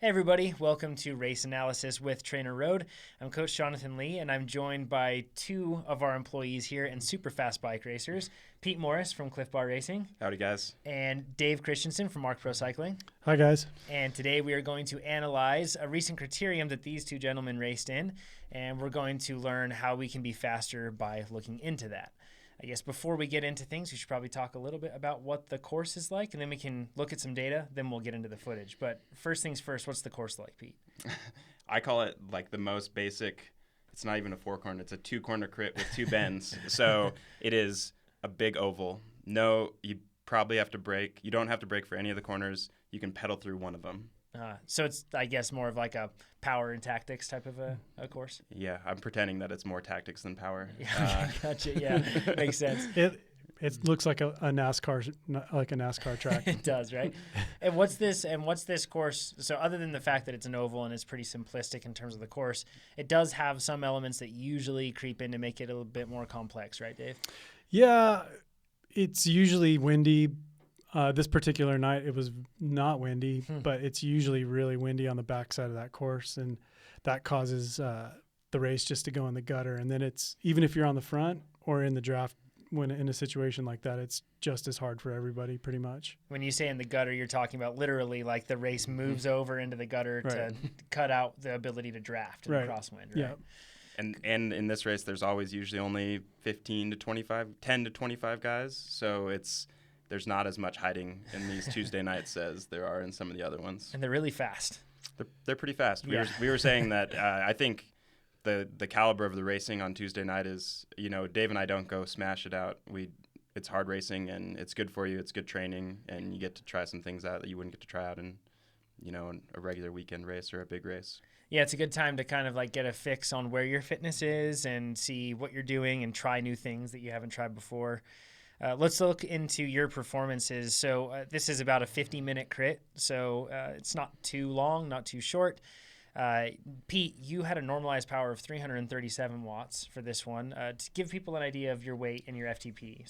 Hey everybody, welcome to Race Analysis with TrainerRoad. I'm Coach Jonathan Lee, and I'm joined by two of our employees here and super fast bike racers, Pete Morris from Cliff Bar Racing. Howdy, guys. And Dave Christensen from Mark Pro Cycling. Hi, guys. And today we are going to analyze a recent Criterium that these two gentlemen raced in, and we're going to learn how we can be faster by looking into that. I guess before we get into things, we should probably talk a little bit about what the course is like, and then we can look at some data, then we'll get into the footage. But first things first, what's the course like, Pete? I call it like the most basic. It's not even a four-corner. It's a two-corner crit with two bends. So it is a big oval. No, you probably have to brake. You don't have to brake for any of the corners. You can pedal through one of them. So it's, I guess, more of like a power and tactics type of a course? Yeah, I'm pretending that it's more tactics than power. Yeah, gotcha. Yeah, makes sense. It looks like a NASCAR track. It does, right? And what's this course? So other than the fact that it's an oval and it's pretty simplistic in terms of the course, it does have some elements that usually creep in to make it a little bit more complex, right, Dave? Yeah, it's usually windy. This particular night, it was not windy, but it's usually really windy on the backside of that course, and that causes the race just to go in the gutter. And then it's, even if you're on the front or in the draft, when in a situation like that, it's just as hard for everybody pretty much. When you say in the gutter, you're talking about literally like the race moves over into the gutter to cut out the ability to draft in the crosswind, right? Yeah. And in this race, there's always usually only 10 to 25 guys. So there's not as much hiding in these Tuesday nights as there are in some of the other ones. And they're really fast. They're pretty fast. Yeah. We were saying that I think the caliber of the racing on Tuesday night is, Dave and I don't go smash it out. It's hard racing, and it's good for you. It's good training, and you get to try some things out that you wouldn't get to try out in a regular weekend race or a big race. Yeah, it's a good time to kind of like get a fix on where your fitness is and see what you're doing and try new things that you haven't tried before. Let's look into your performances. So this is about a 50-minute crit, so it's not too long, not too short. Pete, you had a normalized power of 337 watts for this one. To give people an idea of your weight and your FTP.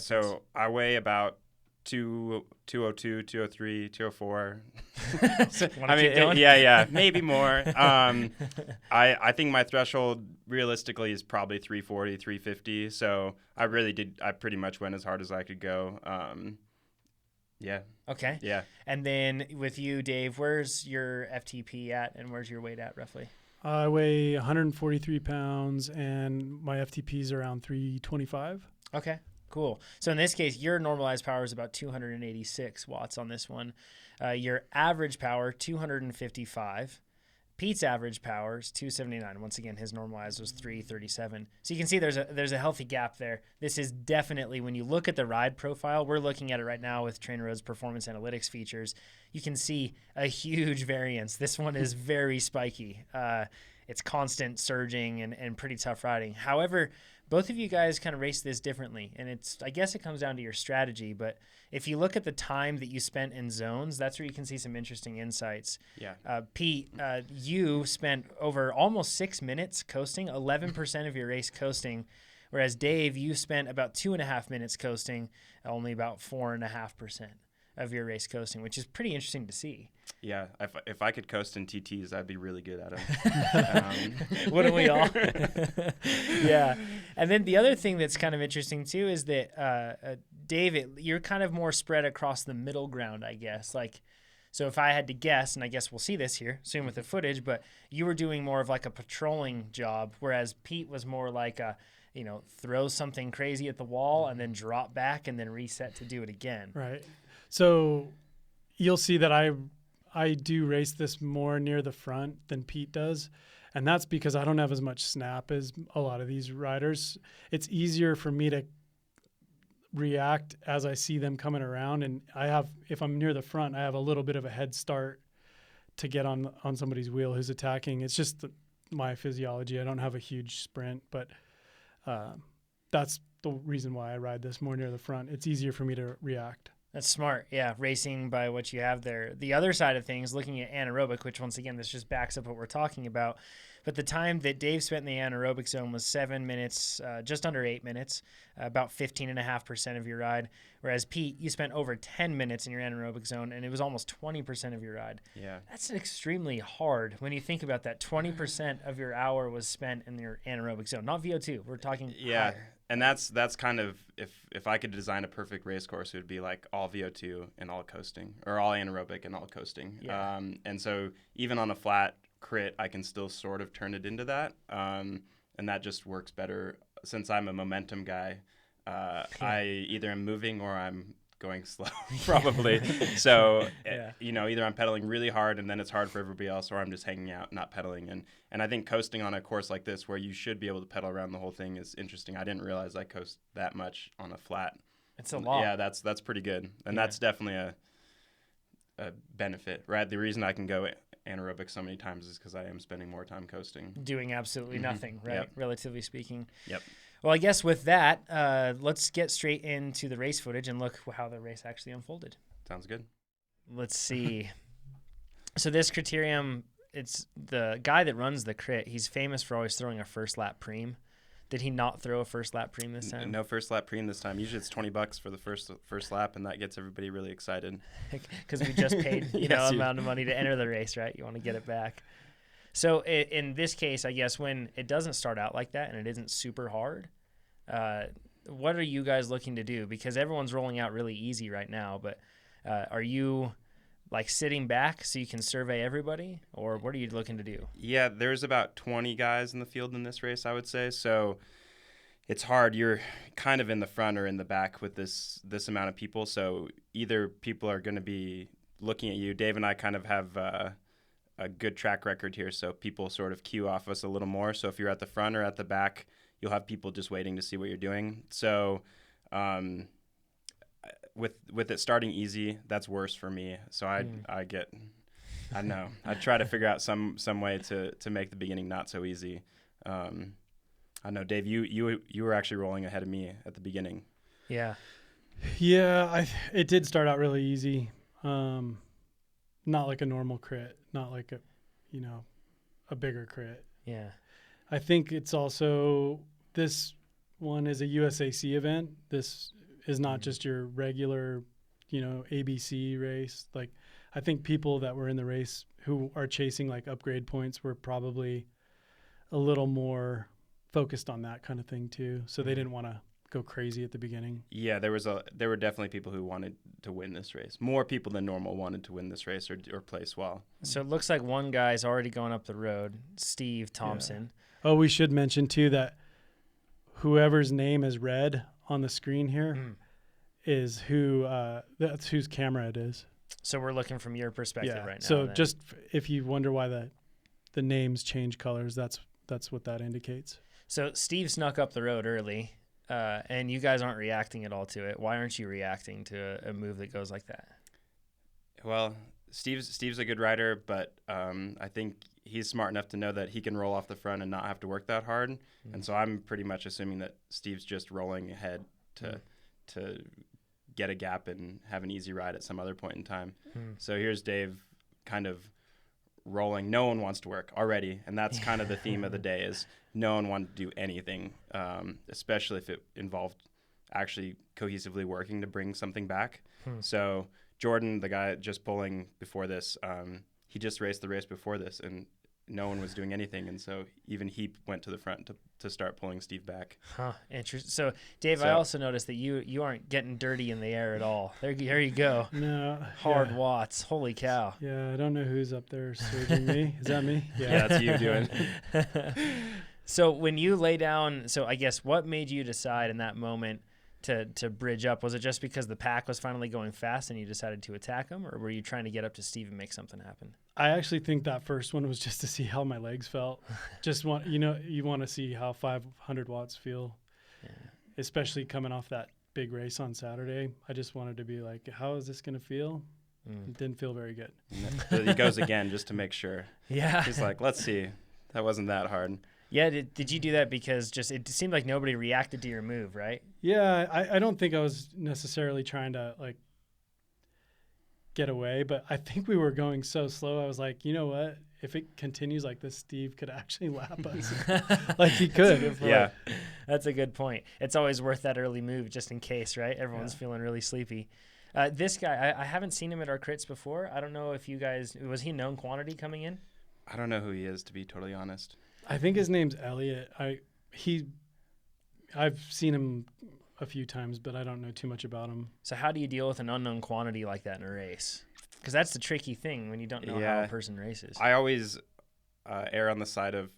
So I weigh about 202, 203, 204. Maybe more. I think my threshold realistically is probably 340, 350. So I pretty much went as hard as I could go. Okay. Yeah. And then with you, Dave, where's your FTP at and where's your weight at roughly? I weigh 143 pounds and my FTP is around 325. Okay. Cool. So in this case, your normalized power is about 286 watts on this one. Your average power, 255. Pete's average power is 279. Once again, his normalized was 337. So you can see there's a healthy gap there. This is definitely, when you look at the ride profile, we're looking at it right now with TrainerRoad's performance analytics features. You can see a huge variance. This one is very spiky. It's constant surging and pretty tough riding. However, both of you guys kind of race this differently, and I guess it comes down to your strategy, but if you look at the time that you spent in zones, that's where you can see some interesting insights. Yeah. Pete, you spent over almost 6 minutes coasting, 11% of your race coasting, whereas Dave, you spent about 2.5 minutes coasting, only about 4.5% of your race coasting, which is pretty interesting to see. Yeah, if I could coast in TTs, I'd be really good at them. Wouldn't we all? Yeah. And then the other thing that's kind of interesting too is that David, you're kind of more spread across the middle ground, I guess. So if I had to guess, and I guess we'll see this here soon with the footage, but you were doing more of like a patrolling job, whereas Pete was more like throw something crazy at the wall and then drop back and then reset to do it again. Right. So you'll see that I do race this more near the front than Pete does, and that's because I don't have as much snap as a lot of these riders. It's easier for me to react as I see them coming around, and if I'm near the front, I have a little bit of a head start to get on somebody's wheel who's attacking. It's just my physiology. I don't have a huge sprint, but that's the reason why I ride this more near the front. It's easier for me to react. That's smart. Yeah, racing by what you have there. The other side of things, looking at anaerobic, which once again, this just backs up what we're talking about. But the time that Dave spent in the anaerobic zone was 7 minutes, just under 8 minutes, about 15.5% of your ride. Whereas Pete, you spent over 10 minutes in your anaerobic zone, and it was almost 20% of your ride. Yeah. That's extremely hard when you think about that. 20% of your hour was spent in your anaerobic zone, not VO2. We're talking higher. And that's kind of, if I could design a perfect race course, it would be like all VO2 and all coasting, or all anaerobic and all coasting. Yeah. And so even on a flat crit, I can still sort of turn it into that. And that just works better since I'm a momentum guy. I either am moving or I'm going slow, probably. So, either I'm pedaling really hard and then it's hard for everybody else, or I'm just hanging out, not pedaling. And I think coasting on a course like this, where you should be able to pedal around the whole thing, is interesting. I didn't realize I coast that much on a flat. It's a lot. Yeah, that's pretty good. And that's definitely a benefit, right? The reason I can go anaerobic so many times is because I am spending more time coasting. Doing absolutely nothing, right? Yep. Relatively speaking. Yep. Well, I guess with that, let's get straight into the race footage and look how the race actually unfolded. Sounds good. Let's see. So this Criterium, it's the guy that runs the crit. He's famous for always throwing a first lap preem. Did he not throw a first lap preem this time? No first lap preem this time. Usually it's $20 for the first lap, and that gets everybody really excited. Because we just paid amount of money to enter the race, right? You want to get it back. So in this case, I guess when it doesn't start out like that and it isn't super hard, what are you guys looking to do? Because everyone's rolling out really easy right now, but are you like sitting back so you can survey everybody, or what are you looking to do? Yeah, there's about 20 guys in the field in this race, I would say. So it's hard. You're kind of in the front or in the back with this amount of people. So either people are going to be looking at you. Dave and I kind of have a good track record here, so people sort of cue off us a little more. So if you're at the front or at the back, you'll have people just waiting to see what you're doing. So with it starting easy, that's worse for me. So I don't know. I try to figure out some way to make the beginning not so easy. I know, Dave, you were actually rolling ahead of me at the beginning. Yeah. Yeah, it did start out really easy. Not like a normal crit, not like a bigger crit. Yeah. I think it's also, this one is a USAC event. This is not just your regular, ABC race. Like, I think people that were in the race who are chasing like upgrade points were probably a little more focused on that kind of thing too. So they didn't want to go crazy at the beginning. Yeah, there were definitely people who wanted to win this race. More people than normal wanted to win this race or place well. So it looks like one guy's already going up the road, Steve Thompson. Yeah. Oh, we should mention too that whoever's name is red on the screen here is that's whose camera it is. So we're looking from your perspective right now. So just if you wonder why the names change colors, that's what that indicates. So Steve snuck up the road early. And you guys aren't reacting at all to it. Why aren't you reacting to a move that goes like that? Well, Steve's a good rider, but I think he's smart enough to know that he can roll off the front and not have to work that hard. And so I'm pretty much assuming that Steve's just rolling ahead to get a gap and have an easy ride at some other point in time. So here's Dave kind of rolling. No one wants to work already, and that's kind of the theme of the day, is no one wanted to do anything, especially if it involved actually cohesively working to bring something back. So Jordan, the guy just pulling before this, he just raced the race before this, and no one was doing anything, and so even he went to the front to start pulling Steve back. Interesting. So Dave, I also noticed that you aren't getting dirty in the air at all. There you go. No. Hard watts. Holy cow. Yeah, I don't know who's up there surging me. Is that me? Yeah, that's you doing. So when you lay down, so I guess what made you decide in that moment to bridge up? Was it just because the pack was finally going fast and you decided to attack them, or were you trying to get up to Steve and make something happen? I actually think that first one was just to see how my legs felt. Just you want to see how 500 watts feel, especially coming off that big race on Saturday. I just wanted to be like, how is this going to feel? It didn't feel very good. He goes again just to make sure. Yeah. He's like, let's see. That wasn't that hard. Yeah, did you do that because just it seemed like nobody reacted to your move, right? Yeah, I don't think I was necessarily trying to like get away. But I think we were going so slow. I was like, you know what? If it continues like this, Steve could actually lap us. Like he could. Yeah. That's a good point. It's always worth that early move just in case, right? Everyone's feeling really sleepy. This guy, I haven't seen him at our crits before. I don't know if you guys, was he known quantity coming in? I don't know who he is, to be totally honest. I think his name's Elliot. I've seen him a few times, but I don't know too much about him. So how do you deal with an unknown quantity like that in a race? Because that's the tricky thing when you don't know how a person races. I always err on the side of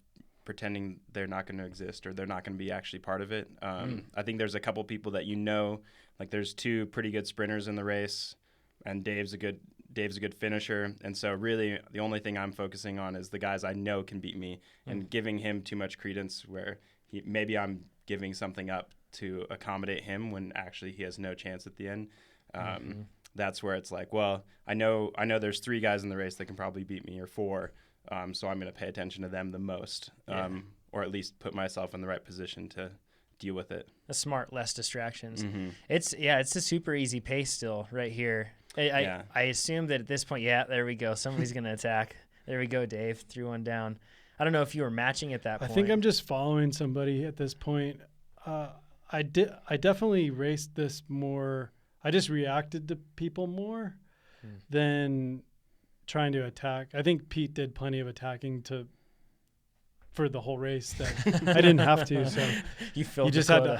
pretending they're not going to exist or they're not going to be actually part of it. I think there's a couple people that like there's 2 pretty good sprinters in the race, and Dave's a good finisher. And so really the only thing I'm focusing on is the guys I know can beat me, and giving him too much credence where maybe I'm giving something up to accommodate him when actually he has no chance at the end. That's where it's like, well, I know there's 3 guys in the race that can probably beat me, or 4, so I'm going to pay attention to them the most, or at least put myself in the right position to deal with it. That's smart, less distractions. It's a super easy pace still right here. I assume that at this point, there we go. Somebody's going to attack. There we go, Dave. Threw one down. I don't know if you were matching at that point. I think I'm just following somebody at this point. I definitely raced this more. I just reacted to people more than trying to attack. I think Pete did plenty of attacking for the whole race that I didn't have to. So I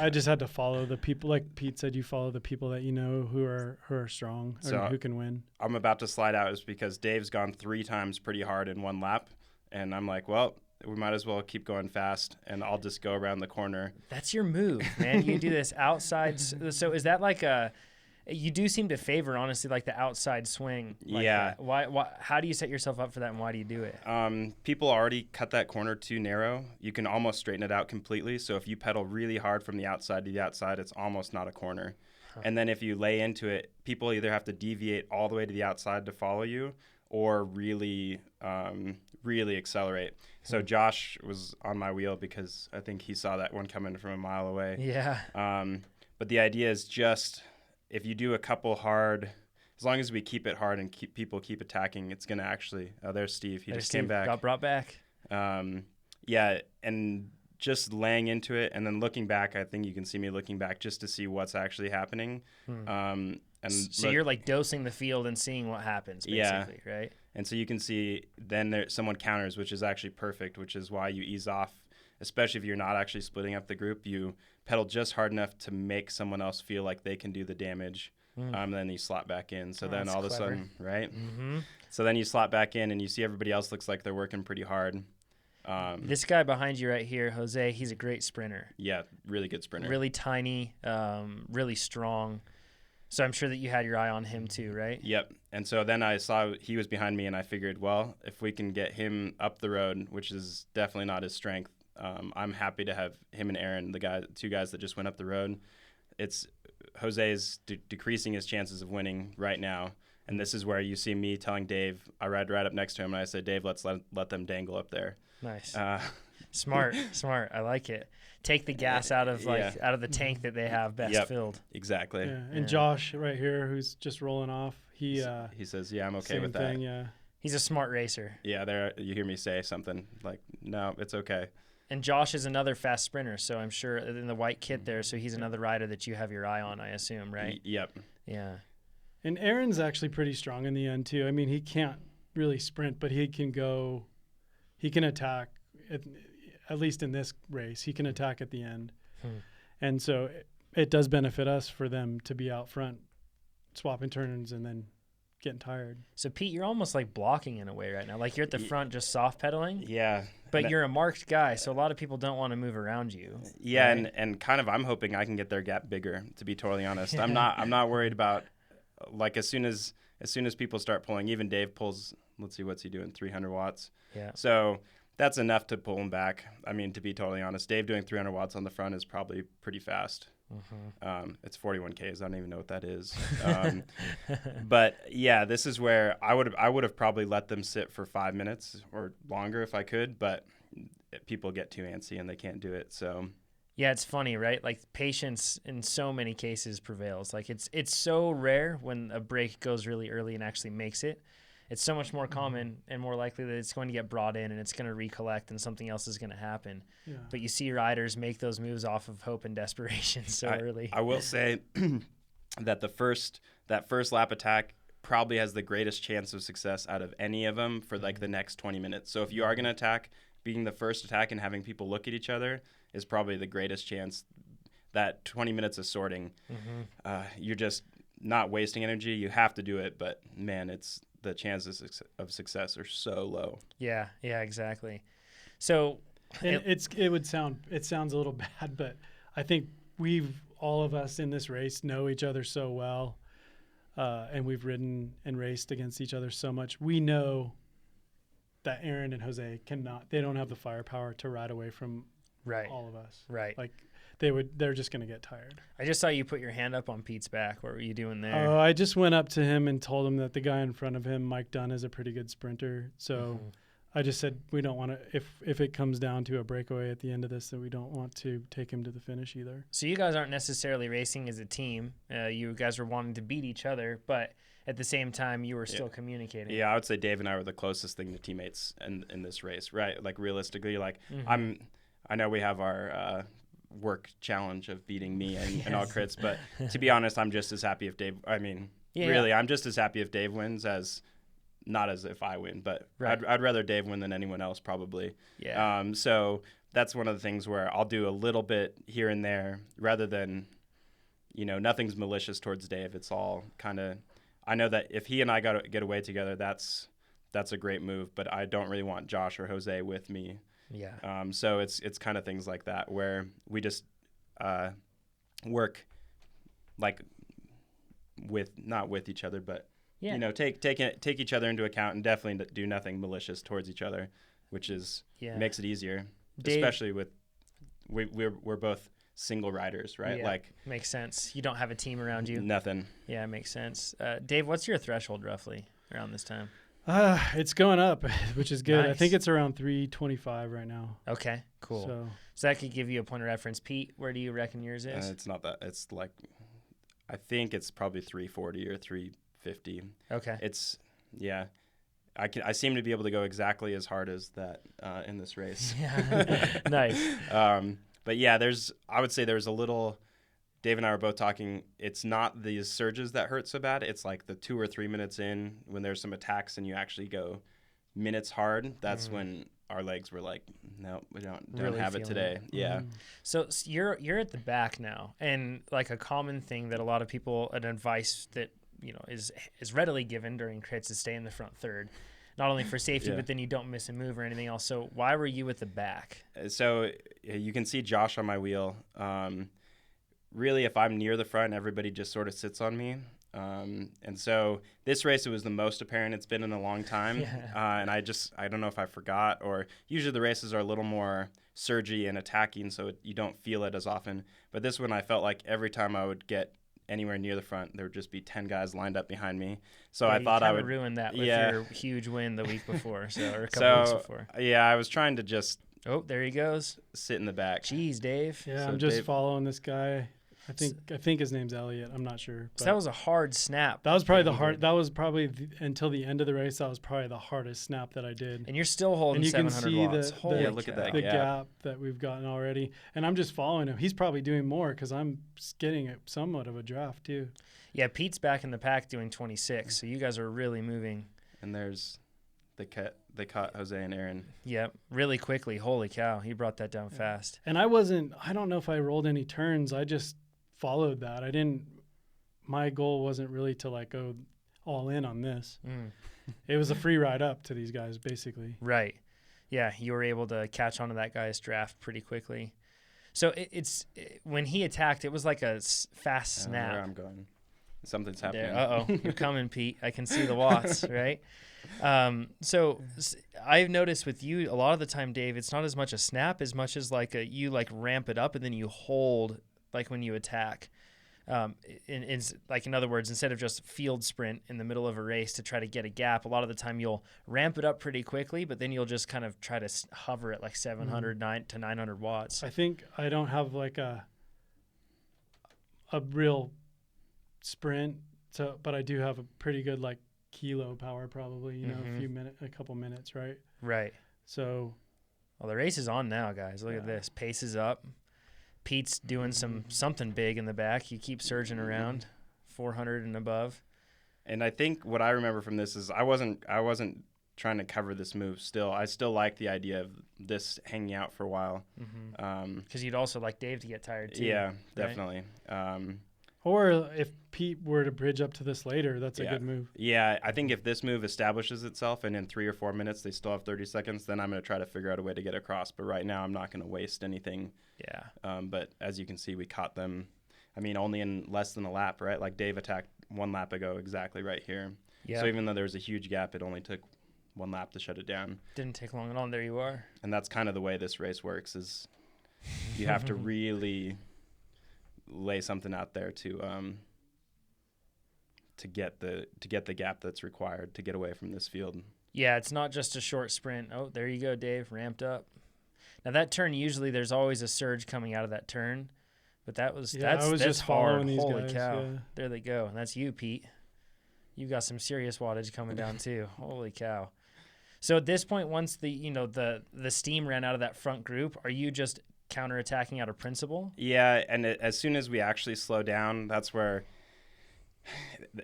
just had to follow the people. Like Pete said, you follow the people that you know who are strong or who can win. I'm about to slide out is because Dave's gone 3 times pretty hard in one lap, and I'm like, well, we might as well keep going fast, and I'll just go around the corner. That's your move, man. You do this outside. So is that like you do seem to favor, honestly, like the outside swing. Like that. Why? How do you set yourself up for that, and why do you do it? People already cut that corner too narrow. You can almost straighten it out completely. So if you pedal really hard from the outside to the outside, it's almost not a corner. And then if you lay into it, people either have to deviate all the way to the outside to follow you, or really accelerate. So Josh was on my wheel because I think he saw that one coming from a mile away. Yeah. But the idea is just if you do a couple hard, as long as we keep it hard and people keep attacking, it's going to actually – there's Steve. He just came back. Got brought back. And just laying into it and then looking back, I think you can see me looking back just to see what's actually happening. So you're like dosing the field and seeing what happens, basically, right? And so you can see then someone counters, which is actually perfect, which is why you ease off, especially if you're not actually splitting up the group. You pedal just hard enough to make someone else feel like they can do the damage. Then you slot back in. So then all of a sudden, right? So then you slot back in and you see everybody else looks like they're working pretty hard. This guy behind you right here, Jose, he's a great sprinter. Yeah, really good sprinter. Really tiny, really strong. So I'm sure that you had your eye on him too, right? Yep. And so then I saw he was behind me, and I figured, well, if we can get him up the road, which is definitely not his strength, I'm happy to have him and Aaron, the 2 guys that just went up the road. It's Jose is decreasing his chances of winning right now. And this is where you see me telling Dave, I ride right up next to him, and I said, Dave, let's let them dangle up there. Nice. Smart. I like it. Take the gas out of the tank that they have best filled. Exactly. Yeah. And Josh right here, who's just rolling off, he says, yeah, I'm okay with that. Thing, yeah. He's a smart racer. Yeah, there you hear me say something like, no, it's okay. And Josh is another fast sprinter, so I'm sure in the white kit there, so he's another rider that you have your eye on, I assume, right? Yep. Yeah. And Aaron's actually pretty strong in the end too. I mean, he can't really sprint, but he can attack at least in this race. He can attack at the end. And so it does benefit us for them to be out front swapping turns and then getting tired. So Pete, you're almost like blocking in a way right now. Like you're at the front just soft pedaling. Yeah. But you're a marked guy, so a lot of people don't want to move around you. Yeah, right? and kind of I'm hoping I can get their gap bigger, to be totally honest. Yeah. I'm not worried about like as soon as people start pulling, even Dave pulls, let's see what's he doing, 300 watts. Yeah. So that's enough to pull him back. I mean, to be totally honest, Dave doing 300 watts on the front is probably pretty fast. It's 41 Ks. I don't even know what that is. But yeah, this is where I would have probably let them sit for 5 minutes or longer if I could, but people get too antsy and they can't do it. So Yeah, it's funny, right? Like patience in so many cases prevails. Like it's so rare when a break goes really early and actually makes it. It's so much more common and more likely that it's going to get brought in and it's going to recollect and something else is going to happen. Yeah. But you see riders make those moves off of hope and desperation so early. I will say that that first lap attack probably has the greatest chance of success out of any of them for like the next 20 minutes. So if you are going to attack, being the first attack and having people look at each other is probably the greatest chance. That 20 minutes of sorting, you're just not wasting energy. You have to do it, but man, the chances of success are so low. Yeah, exactly. So and it sounds a little bad, but I think all of us in this race know each other so well, and we've ridden and raced against each other so much. We know that Aaron and Jose they don't have the firepower to ride away from all of us. Right. Like they're just going to get tired. I just saw you put your hand up on Pete's back. What were you doing there? Oh, I just went up to him and told him that the guy in front of him, Mike Dunn, is a pretty good sprinter. So I just said we don't want to, if it comes down to a breakaway at the end of this, that we don't want to take him to the finish either. So you guys aren't necessarily racing as a team. You guys were wanting to beat each other, but at the same time, you were still communicating. Yeah, I would say Dave and I were the closest thing to teammates in this race, right? Like realistically, like I know we have our work challenge of beating me and all crits, but to be honest, I'm just as happy if Dave. I mean, I'm just as happy if Dave wins as not as if I win. But I'd rather Dave win than anyone else probably. Yeah. So that's one of the things where I'll do a little bit here and there rather than, nothing's malicious towards Dave. It's all kind of. I know that if he and I get away together, that's a great move. But I don't really want Josh or Jose with me. Yeah. So it's kind of things like that where we just work like not with each other, but take each other into account and definitely do nothing malicious towards each other, which makes it easier, Dave, especially with we're both single riders, right? Yeah, like makes sense. You don't have a team around you. Nothing. Yeah, it makes sense. Dave, what's your threshold roughly around this time? It's going up, which is good. Nice. I think it's around 325 right now. Okay, cool. So that could give you a point of reference. Pete, where do you reckon yours is? It's not that. It's like, I think it's probably 340 or 350. Okay. It's, yeah. I seem to be able to go exactly as hard as that in this race. Yeah. Nice. But yeah, I would say there's a little. Dave and I were both talking, it's not these surges that hurt so bad. It's like the 2 or 3 minutes in when there's some attacks and you actually go minutes hard. That's when our legs were like, no, we don't really have it today. Yeah. So you're at the back now. And like a common thing that a lot of people, an advice that, is readily given during crits is stay in the front third. Not only for safety, but then you don't miss a move or anything else. So why were you at the back? So you can see Josh on my wheel. Really, if I'm near the front, everybody just sort of sits on me. And so this race, it was the most apparent it's been in a long time. Yeah. And I don't know if I forgot, or usually the races are a little more surgy and attacking, so you don't feel it as often. But this one, I felt like every time I would get anywhere near the front, there would just be 10 guys lined up behind me. So I thought I would ruin that with your huge win the week before, or a couple weeks before. Yeah, I was trying to just. Oh, there he goes. Sit in the back. Jeez, Dave. Yeah, so I'm just following this guy. I think his name's Elliot. I'm not sure. So that was a hard snap. That was probably That was probably until the end of the race. That was probably the hardest snap that I did. And you're still holding 700 watts. Look at that the gap that we've gotten already. And I'm just following him. He's probably doing more because I'm getting somewhat of a draft too. Yeah, Pete's back in the pack doing 26. So you guys are really moving. And they caught Jose and Aaron. Yep, really quickly. Holy cow, he brought that down fast. And I don't know if I rolled any turns. I just followed that. My goal wasn't really to like go all in on this. It was a free ride up to these guys basically. Right. Yeah, you were able to catch onto that guy's draft pretty quickly. So when he attacked, it was like a fast snap. Where I'm going. Something's happening. Uh-oh, you're coming, Pete. I can see the watts, right? So I've noticed with you a lot of the time, Dave, it's not as much a snap as much as like you like ramp it up and then you hold like when you attack. In other words, instead of just field sprint in the middle of a race to try to get a gap, a lot of the time you'll ramp it up pretty quickly, but then you'll just kind of try to hover at like 700 to 900 watts. I think I don't have like a real sprint, but I do have a pretty good like kilo power, probably, you know, a couple minutes, right? Right. So, well, the race is on now, guys. Look at this. Pace is up. Pete's doing something big in the back. You keep surging around, 400 and above. And I think what I remember from this is I wasn't trying to cover this move. I still like the idea of this hanging out for a while. Because you'd also like Dave to get tired too. Yeah, right? definitely. Or if Pete were to bridge up to this later, that's a good move. Yeah, I think if this move establishes itself and in 3 or 4 minutes they still have 30 seconds, then I'm going to try to figure out a way to get across. But right now I'm not going to waste anything. Yeah. But as you can see, we caught them, I mean, only in less than a lap, right? Like Dave attacked 1 lap ago exactly right here. Yeah. So even though there was a huge gap, it only took 1 lap to shut it down. Didn't take long at all, and there you are. And that's kind of the way this race works is you have to really lay something out there to get the gap that's required to get away from this field. Yeah, it's not just a short sprint. Oh, there you go, Dave, ramped up. Now that turn, usually there's always a surge coming out of that turn, but that's just hard. These Holy guys, cow! yeah. There they go, and that's you, Pete. You've got some serious wattage coming down too. Holy cow! So at this point, once the steam ran out of that front group, are you just counterattacking out of principle? Yeah, and as soon as we actually slow down, that's where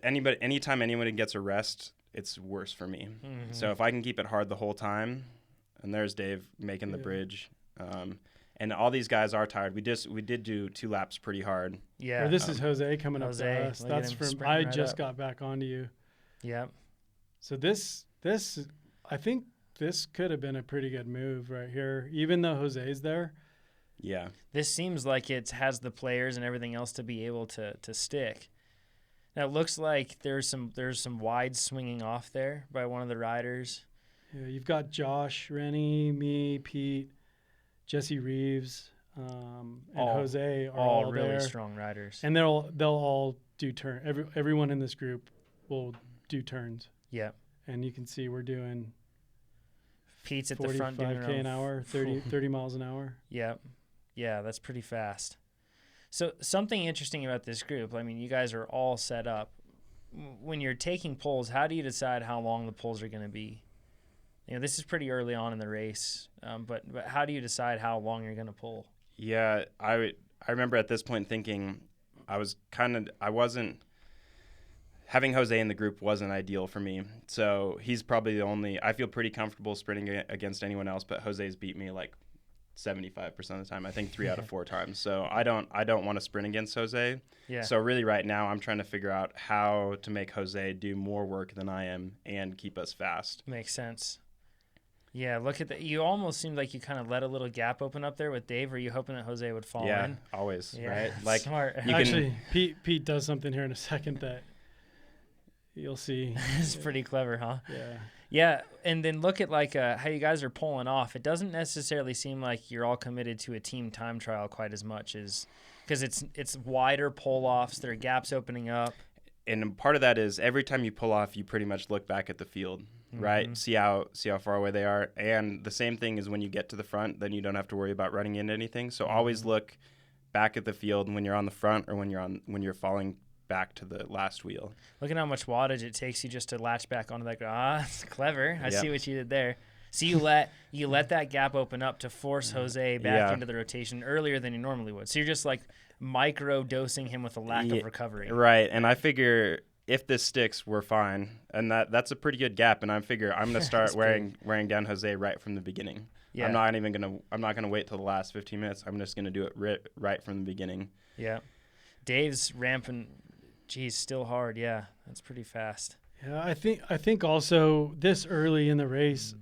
anytime anyone gets a rest, it's worse for me. So if I can keep it hard the whole time, and there's Dave making the bridge, and all these guys are tired. We did do 2 laps pretty hard. Yeah. Or this is Jose coming up to us. Look at That's him from sprinting I right just up. got back onto you. Yeah. So this I think this could have been a pretty good move right here, even though Jose's there. Yeah. This seems like it has the players and everything else to be able to stick. Now it looks like there's some wide swinging off there by one of the riders. Yeah, you've got Josh, Rennie, me, Pete, Jesse Reeves, and Jose are all really there. strong riders. And they'll all do turn. Everyone in this group will do turns. Yeah. And you can see we're doing Pete's at the front doing 45K an hour, 30 miles an hour. Yeah. Yeah, that's pretty fast. So something interesting about this group, I mean, you guys are all set up. When you're taking pulls, how do you decide how long the pulls are going to be? You know, this is pretty early on in the race, but how do you decide how long you're going to pull? Yeah, I remember at this point thinking having Jose in the group wasn't ideal for me. So he's probably I feel pretty comfortable sprinting against anyone else, but Jose's beat me like 75% of the time. I think 3 out of 4 times. So I don't want to sprint against Jose. Yeah. So really right now I'm trying to figure out how to make Jose do more work than I am and keep us fast. Makes sense. Yeah, look at that. You almost seemed like you kind of let a little gap open up there with Dave. Were you hoping that Jose would fall in? Yeah, always, Yeah, right? Like smart. Actually, Pete does something here in a second that you'll see. It's pretty clever, huh? Yeah. Yeah, and then look at like how you guys are pulling off. It doesn't necessarily seem like you're all committed to a team time trial quite as much as because it's wider pull offs. There are gaps opening up. And part of that is every time you pull off, you pretty much look back at the field, right? See how far away they are. And the same thing is when you get to the front, then you don't have to worry about running into anything. So always look back at the field when you're on the front or when you're falling back to the last wheel. Look at how much wattage it takes you just to latch back onto that. That's clever. I Yep. see what you did there. So you let that gap open up to force Jose back into the rotation earlier than you normally would. So you're just like micro dosing him with a lack of recovery. Right. And I figure if this sticks, we're fine. And that's a pretty good gap. And I figure I'm going to start wearing down Jose right from the beginning. Yeah. I'm not going to wait till the last 15 minutes. I'm just going to do it right from the beginning. Yeah. Dave's ramping. Geez, still hard. Yeah, that's pretty fast. Yeah, I think also this early in the race,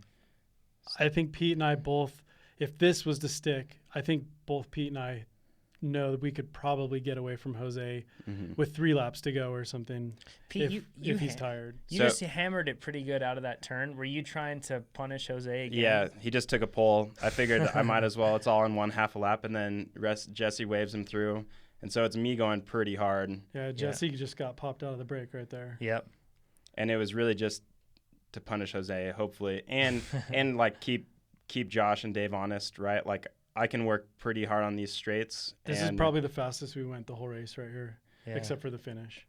I think Pete and I both, if this was to stick, I think both Pete and I know that we could probably get away from Jose with 3 laps to go or something. Pete, if he's tired. You just hammered it pretty good out of that turn. Were you trying to punish Jose again? Yeah, he just took a pull. I figured I might as well. It's all in one half a lap, and then Jesse waves him through. And so it's me going pretty hard. Yeah, Jesse just got popped out of the break right there. Yep. And it was really just to punish Jose, hopefully, and like keep Josh and Dave honest, right? Like I can work pretty hard on these straights. This is probably the fastest we went the whole race right here, except for the finish.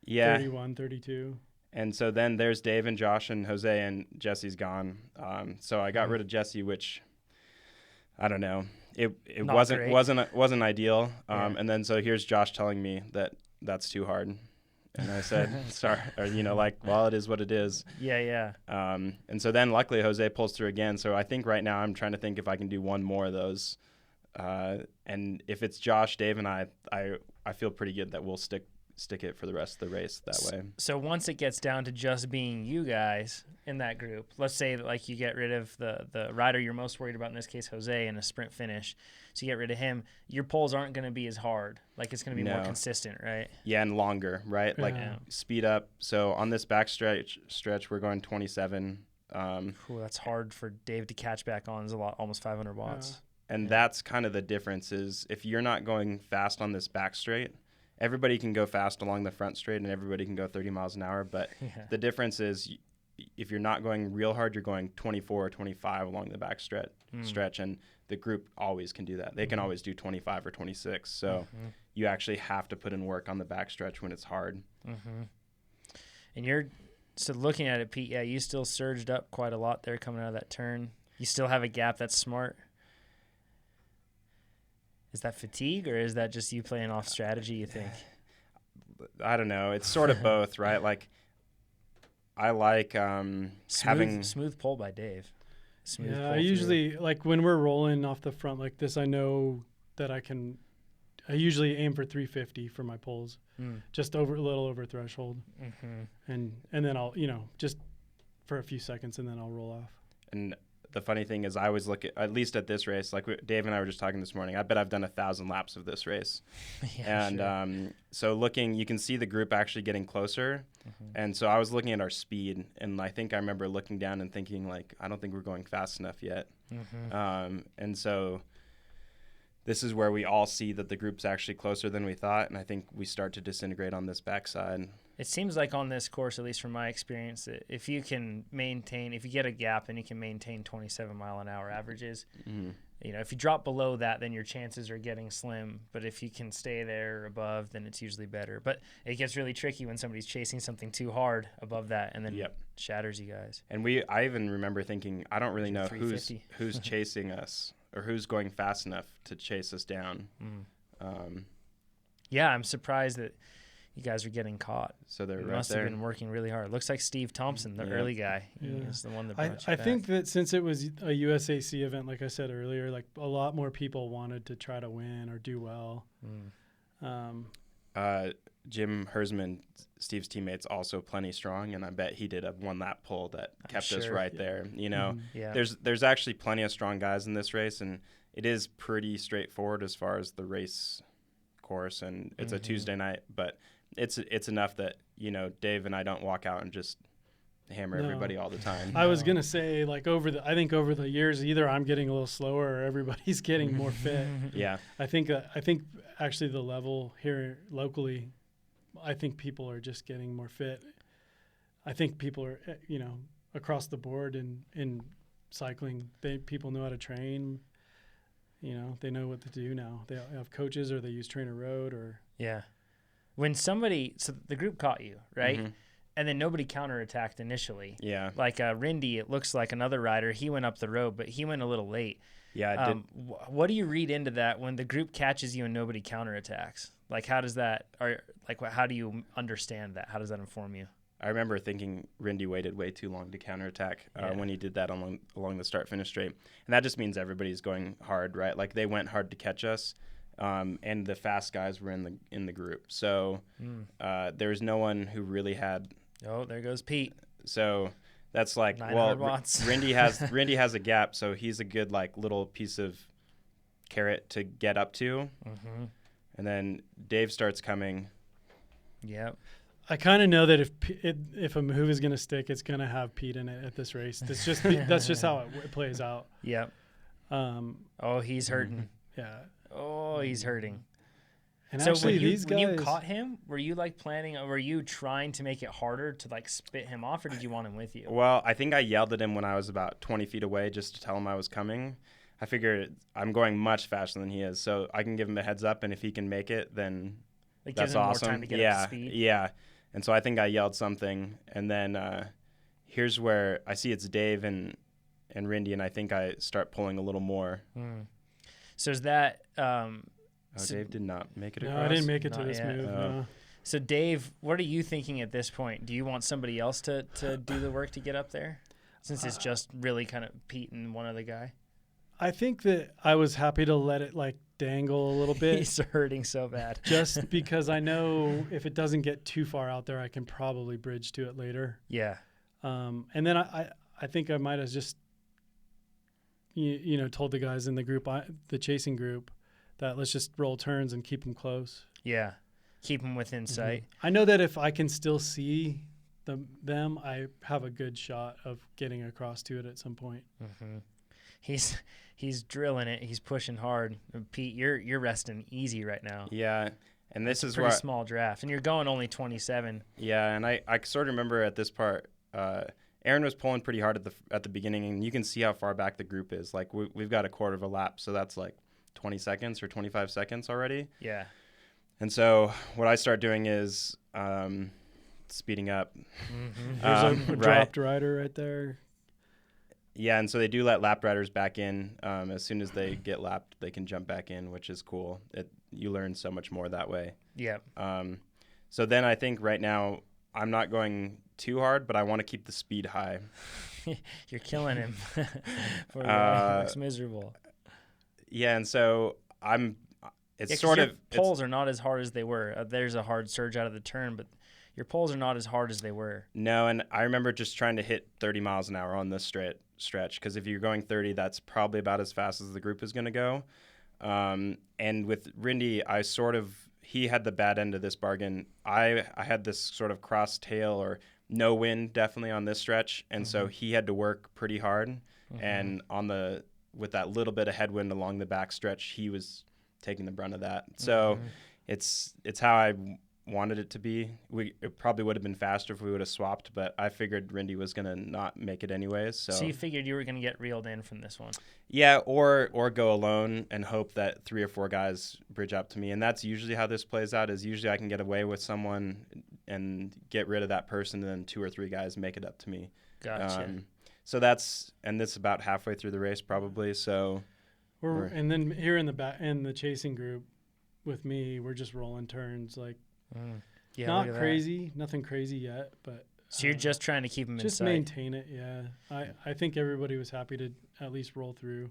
Yeah. 31, 32. And so then there's Dave and Josh and Jose, and Jesse's gone. So I got rid of Jesse, which I don't know. It wasn't ideal. And then so here's Josh telling me that that's too hard. And I said, sorry, or, well, it is what it is. Yeah. And so then luckily Jose pulls through again. So I think right now I'm trying to think if I can do one more of those. And if it's Josh, Dave, and I feel pretty good that we'll stick it for the rest of the race that way. So once it gets down to just being you guys in that group, let's say that like you get rid of the rider you're most worried about, in this case Jose, in a sprint finish, so you get rid of him, your pulls aren't going to be as hard. Like it's going to be more consistent, right? Yeah, and longer, right? Yeah. Like speed up. So on this back stretch we're going 27. That's hard for Dave to catch back on. Is almost 500 watts. And that's kind of the difference is if you're not going fast on this back straight, everybody can go fast along the front straight and everybody can go 30 miles an hour. But the difference is if you're not going real hard, you're going 24 or 25 along the back stretch. And the group always can do that. They can always do 25 or 26. So you actually have to put in work on the back stretch when it's hard. And so looking at it, Pete, you still surged up quite a lot there coming out of that turn. You still have a gap that's smart. Is that fatigue or is that just you playing off strategy, you think? I don't know. It's sort of both, right? Like I like having smooth pull by Dave. I usually like when we're rolling off the front like this, I know that I usually aim for 350 for my pulls, just a little over threshold. And then I'll, just for a few seconds and then I'll roll off. And the funny thing is I always look at least at this race, like Dave and I were just talking this morning, I bet I've done 1,000 laps of this race. So you can see the group actually getting closer. And so I was looking at our speed, and I think I remember looking down and thinking, like, I don't think we're going fast enough yet. And so this is where we all see that the group's actually closer than we thought, and I think we start to disintegrate on this backside. It seems like on this course, at least from my experience, that if you get a gap and you can maintain 27 mile an hour averages, if you drop below that, then your chances are getting slim. But if you can stay there or above, then it's usually better. But it gets really tricky when somebody's chasing something too hard above that and then shatters you guys. And I even remember thinking, I don't really know who's chasing us or who's going fast enough to chase us down. I'm surprised that you guys are getting caught. So they're must have been working really hard. Looks like Steve Thompson, the early guy, is the one that brought you I back. think that since it was a USAC event, like I said earlier, like a lot more people wanted to try to win or do well. Jim Hersman, Steve's teammate's also plenty strong, and I bet he did a one-lap pull that kept us right there. There's actually plenty of strong guys in this race, and it is pretty straightforward as far as the race course, and it's a Tuesday night, but it's enough that Dave and I don't walk out and just hammer everybody all the time. I was gonna say like over the years, either I'm getting a little slower or everybody's getting more fit. I think actually the level here locally, I think people are just getting more fit. I think people are across the board in cycling, people know how to train. They know what to do now. They have coaches or they use TrainerRoad or when so the group caught you, right? And then nobody counterattacked initially. Like Rindy, it looks like another rider. He went up the road, but he went a little late. I did. What do you read into that when the group catches you and nobody counterattacks? Like, how does that, how do you understand that? How does that inform you? I remember thinking Rindy waited way too long to counterattack when he did that along the start-finish straight. And that just means everybody's going hard, right? Like, they went hard to catch us. And the fast guys were in the group. So there was no one who really had. Oh, there goes Pete. So that's like, watts. Rindy has a gap, so he's a good like little piece of carrot to get up to. And then Dave starts coming. I kind of know that if a move is going to stick, it's going to have Pete in it at this race. That's just how it plays out. He's hurting. Yeah. Oh, he's hurting. And So actually, when you caught him, were you like planning, or were you trying to make it harder to like spit him off, or did you want him with you? Well, I think I yelled at him when I was about 20 feet away just to tell him I was coming. I figured I'm going much faster than he is, so I can give him a heads up, and if he can make it, then It that's gives him awesome. more time to get up to speed. Yeah. And so I think I yelled something, and then here's where I see it's Dave and Rindy, and I think I start pulling a little more. So is that Dave did not make it No, across. I didn't make it to Not this yet. move. No. So Dave, what are you thinking at this point? Do you want somebody else to do the work to get up there, since it's just really kind of Pete and one other guy? I think that I was happy to let it like dangle a little bit. He's hurting so bad. Just because I know if it doesn't get too far out there, I can probably bridge to it later. Yeah. And then I think I might have just you know told the guys in the group, the chasing group, that let's just roll turns and keep them close. Yeah. Keep him within sight. I know that if I can still see them, I have a good shot of getting across to it at some point. Mm-hmm. He's drilling it. He's pushing hard. And Pete, you're resting easy right now. Yeah, and this is Pretty where small draft, and you're going only 27. Yeah, and I sort of remember at this part, Aaron was pulling pretty hard at the beginning, and you can see how far back the group is. Like we've got a quarter of a lap, so that's like 20 seconds or 25 seconds already. Yeah. And so what I start doing is speeding up. Mm-hmm. There's a dropped rider right there. Yeah, and so they do let lapped riders back in. As soon as they get lapped, they can jump back in, which is cool. You learn so much more that way. Yeah. So then I think right now I'm not going too hard, but I want to keep the speed high. You're killing him. He looks miserable. Yeah, and so it's your poles are not as hard as they were. There's a hard surge out of the turn, but your poles are not as hard as they were. No, and I remember just trying to hit 30 miles an hour on this stretch, because if you're going 30, that's probably about as fast as the group is going to go. And with Rindy, he had the bad end of this bargain. I had this sort of cross tail or no wind definitely on this stretch, and so he had to work pretty hard. And with that little bit of headwind along the back stretch, he was taking the brunt of that. So it's how I wanted it to be. It probably would have been faster if we would have swapped, but I figured Rindy was going to not make it anyways. So you figured you were going to get reeled in from this one. Yeah, or go alone and hope that 3 or 4 guys bridge up to me. And that's usually how this plays out, is usually I can get away with someone and get rid of that person, and then 2 or 3 guys make it up to me. Gotcha. So this is about halfway through the race probably. So and then here in the chasing group with me, we're just rolling turns, like Yeah, not crazy, nothing crazy yet, but so you're just trying to keep them in sight. Just maintain it, yeah. I think everybody was happy to at least roll through.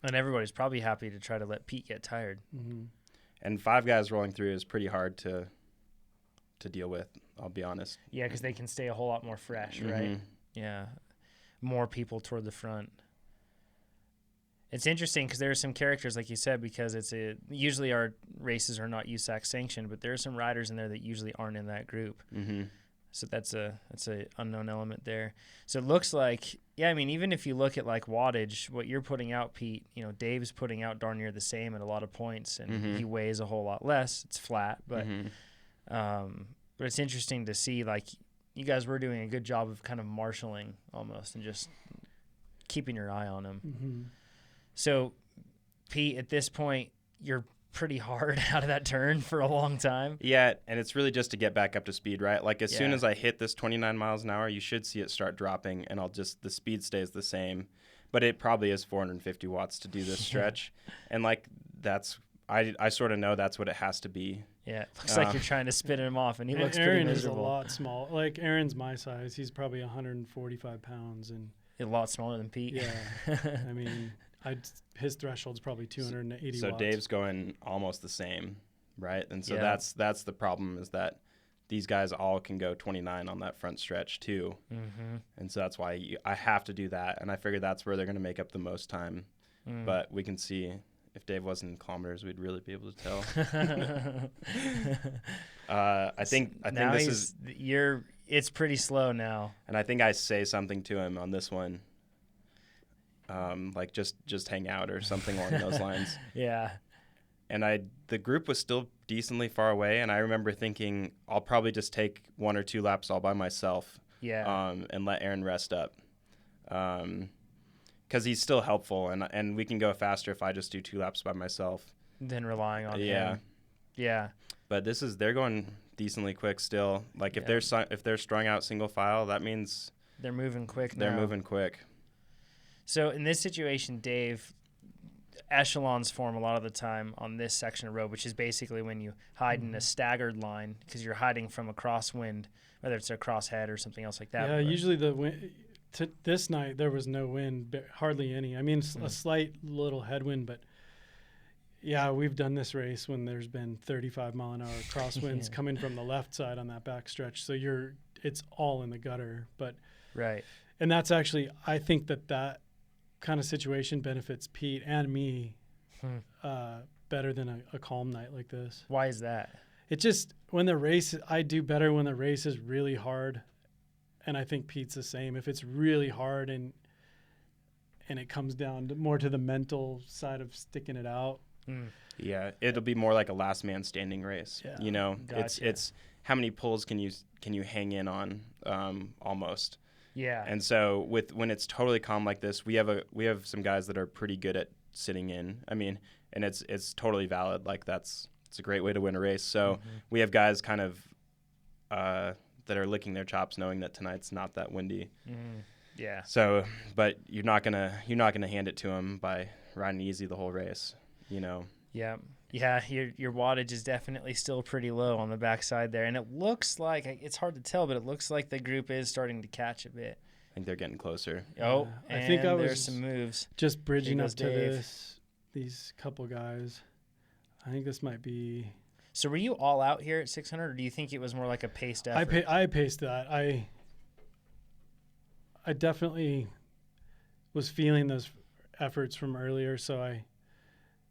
And everybody's probably happy to try to let Pete get tired. And 5 guys rolling through is pretty hard to deal with, I'll be honest. Yeah, because they can stay a whole lot more fresh, right? Yeah. More people toward the front. It's interesting because there are some characters, like you said, because usually our races are not USAC sanctioned, but there are some riders in there that usually aren't in that group. So that's a unknown element there. So it looks like, yeah, I mean, even if you look at like wattage, what you're putting out, Pete, Dave's putting out darn near the same at a lot of points, and he weighs a whole lot less. It's flat, but it's interesting to see, like, you guys were doing a good job of kind of marshaling almost and just keeping your eye on him. So, Pete, at this point, you're pretty hard out of that turn for a long time. Yeah, and it's really just to get back up to speed, right? Like as soon as I hit this 29 miles an hour, you should see it start dropping, and the speed stays the same. But it probably is 450 watts to do this stretch. And like I sort of know that's what it has to be. Yeah, it looks like you're trying to spin him off, and he looks Aaron pretty miserable. is a lot small. Like Aaron's my size. He's probably 145 pounds. And a lot smaller than Pete. Yeah, I mean, his threshold's probably 280 so watts. Dave's going almost the same, right? And so that's the problem, is that these guys all can go 29 on that front stretch too. And so that's why I have to do that, and I figure that's where they're going to make up the most time. But we can see, if Dave wasn't in kilometers, we'd really be able to tell. I think now this is it's pretty slow now. And I think I say something to him on this one. Like just hang out or something along those lines. Yeah. And the group was still decently far away, and I remember thinking I'll probably just take 1 or 2 laps all by myself. Yeah. And let Aaron rest up. Because he's still helpful, and we can go faster if I just do 2 laps by myself. Then relying on Yeah. him. Yeah. But they're going decently quick still. Like if they're strung out single file, that means they're moving quick they're now. moving quick. So in this situation, Dave, echelons form a lot of the time on this section of road, which is basically when you hide in a staggered line because you're hiding from a crosswind, whether it's a crosshead or something else like that. Yeah, usually the wind. This night there was no wind, hardly any. I mean, a slight little headwind, but yeah, we've done this race when there's been 35-mile-an-hour crosswinds coming from the left side on that back stretch. So it's all in the gutter. But right, and that's actually, I think that kind of situation benefits Pete and me better than a calm night like this. Why is that? It just I do better when the race is really hard. And I think Pete's the same. If it's really hard and it comes down more to the mental side of sticking it out. Yeah, it'll be more like a last man standing race. Yeah. You know, Gotcha. it's how many pulls can you hang in on almost. Yeah. And so when it's totally calm like this, we have some guys that are pretty good at sitting in. I mean, and it's totally valid. Like it's a great way to win a race. So we have guys kind of that are licking their chops knowing that tonight's not that windy. Yeah. So, but you're not gonna hand it to them by riding easy the whole race, you know. Yeah. Yeah, your wattage is definitely still pretty low on the backside there, and it looks like it's hard to tell, but it looks like the group is starting to catch a bit. I think they're getting closer. Oh, I think there's some moves. Just bridging up to Dave. these couple guys. I think this might be. So were you all out here at 600, or do you think it was more like a paced effort? I paced that. I definitely was feeling those efforts from earlier, so I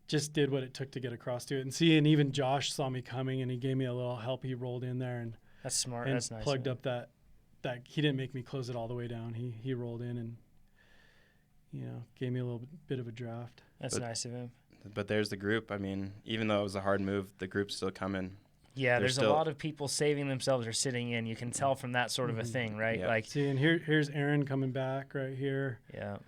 just did what it took to get across to it. And even Josh saw me coming, and he gave me a little help. He rolled in there and That's smart. and That's nice. plugged up that he didn't make me close it all the way down. He rolled in and gave me a little bit of a draft. That's nice of him. But there's the group. I mean, even though it was a hard move, the group's still coming. Yeah, there's a lot of people saving themselves or sitting in. You can tell from that sort of a thing, right? Yeah. Like, see, and here's Aaron coming back right here. yeah,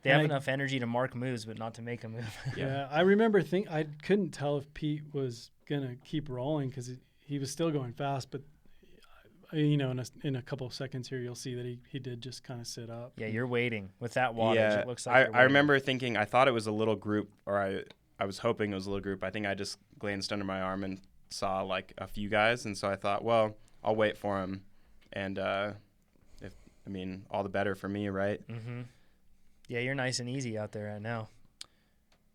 they have enough energy to mark moves, but not to make a move. Yeah, I remember I couldn't tell if Pete was gonna keep rolling because he was still going fast, but in a couple of seconds here, you'll see that he did just kind of sit up. Yeah, you're waiting with that wattage. Yeah, It looks like I remember thinking I thought it was a little group, or I was hoping it was a little group. I think I just glanced under my arm and saw like a few guys, and so I thought, well, I'll wait for him, and all the better for me, right? Mm-hmm. Yeah, you're nice and easy out there right now.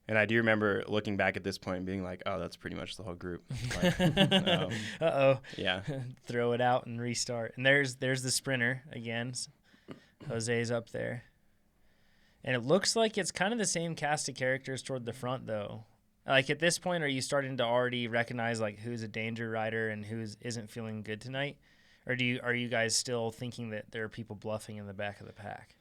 And I do remember looking back at this point and being like, oh, that's pretty much the whole group. Like, Uh-oh. yeah. Throw it out and restart. And there's the sprinter again. Jose's up there. And it looks like it's kind of the same cast of characters toward the front, though. Like, at this point, are you starting to already recognize, like, who's a danger rider and who isn't feeling good tonight? Or are you guys still thinking that there are people bluffing in the back of the pack?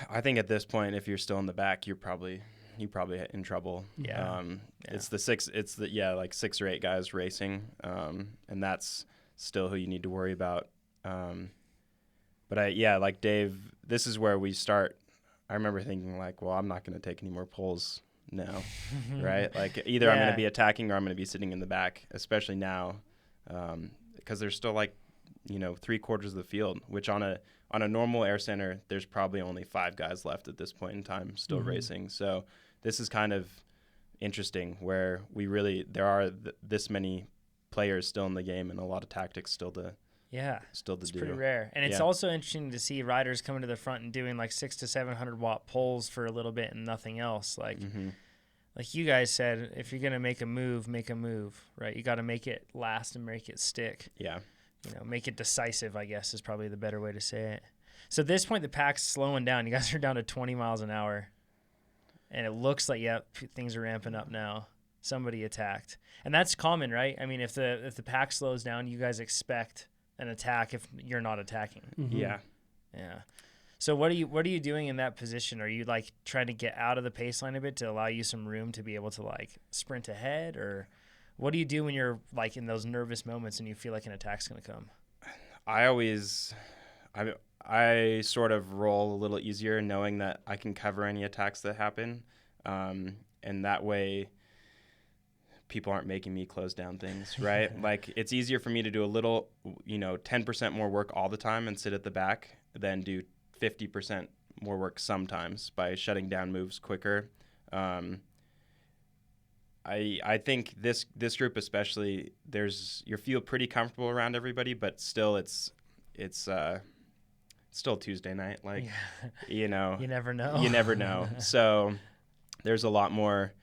I think at this point, if you're still in the back, you're probably in trouble. Yeah. It's like 6 or 8 guys racing, and that's still who you need to worry about. But like Dave, this is where we start. I remember thinking like, well, I'm not going to take any more pulls now, right? Like either I'm going to be attacking or I'm going to be sitting in the back, especially now, because there's still like 3/4 of the field, which on a normal air center, there's probably only 5 guys left at this point in time still racing. So this is kind of interesting where there are this many players still in the game and a lot of tactics still to it's do. pretty rare. And it's also interesting to see riders coming to the front and doing like 600 to 700 watt pulls for a little bit and nothing else. Like like you guys said, if you're going to make a move, right? You got to make it last and make it stick. Yeah. Make it decisive, I guess, is probably the better way to say it. So at this point, the pack's slowing down. You guys are down to 20 miles an hour. And it looks like, things are ramping up now. Somebody attacked. And that's common, right? I mean, if the pack slows down, you guys expect an attack if you're not attacking. Yeah. Yeah. So what are you doing in that position? Are you like trying to get out of the pace line a bit to allow you some room to be able to like sprint ahead, or What do you do when you're like in those nervous moments and you feel like an attack's going to come? I sort of roll a little easier knowing that I can cover any attacks that happen. And that way people aren't making me close down things, right? Like it's easier for me to do a little, 10% more work all the time and sit at the back than do 50% more work sometimes by shutting down moves quicker. I think this group especially, you feel pretty comfortable around everybody, but still it's still Tuesday night. Like, you never know. You never know. So there's a lot more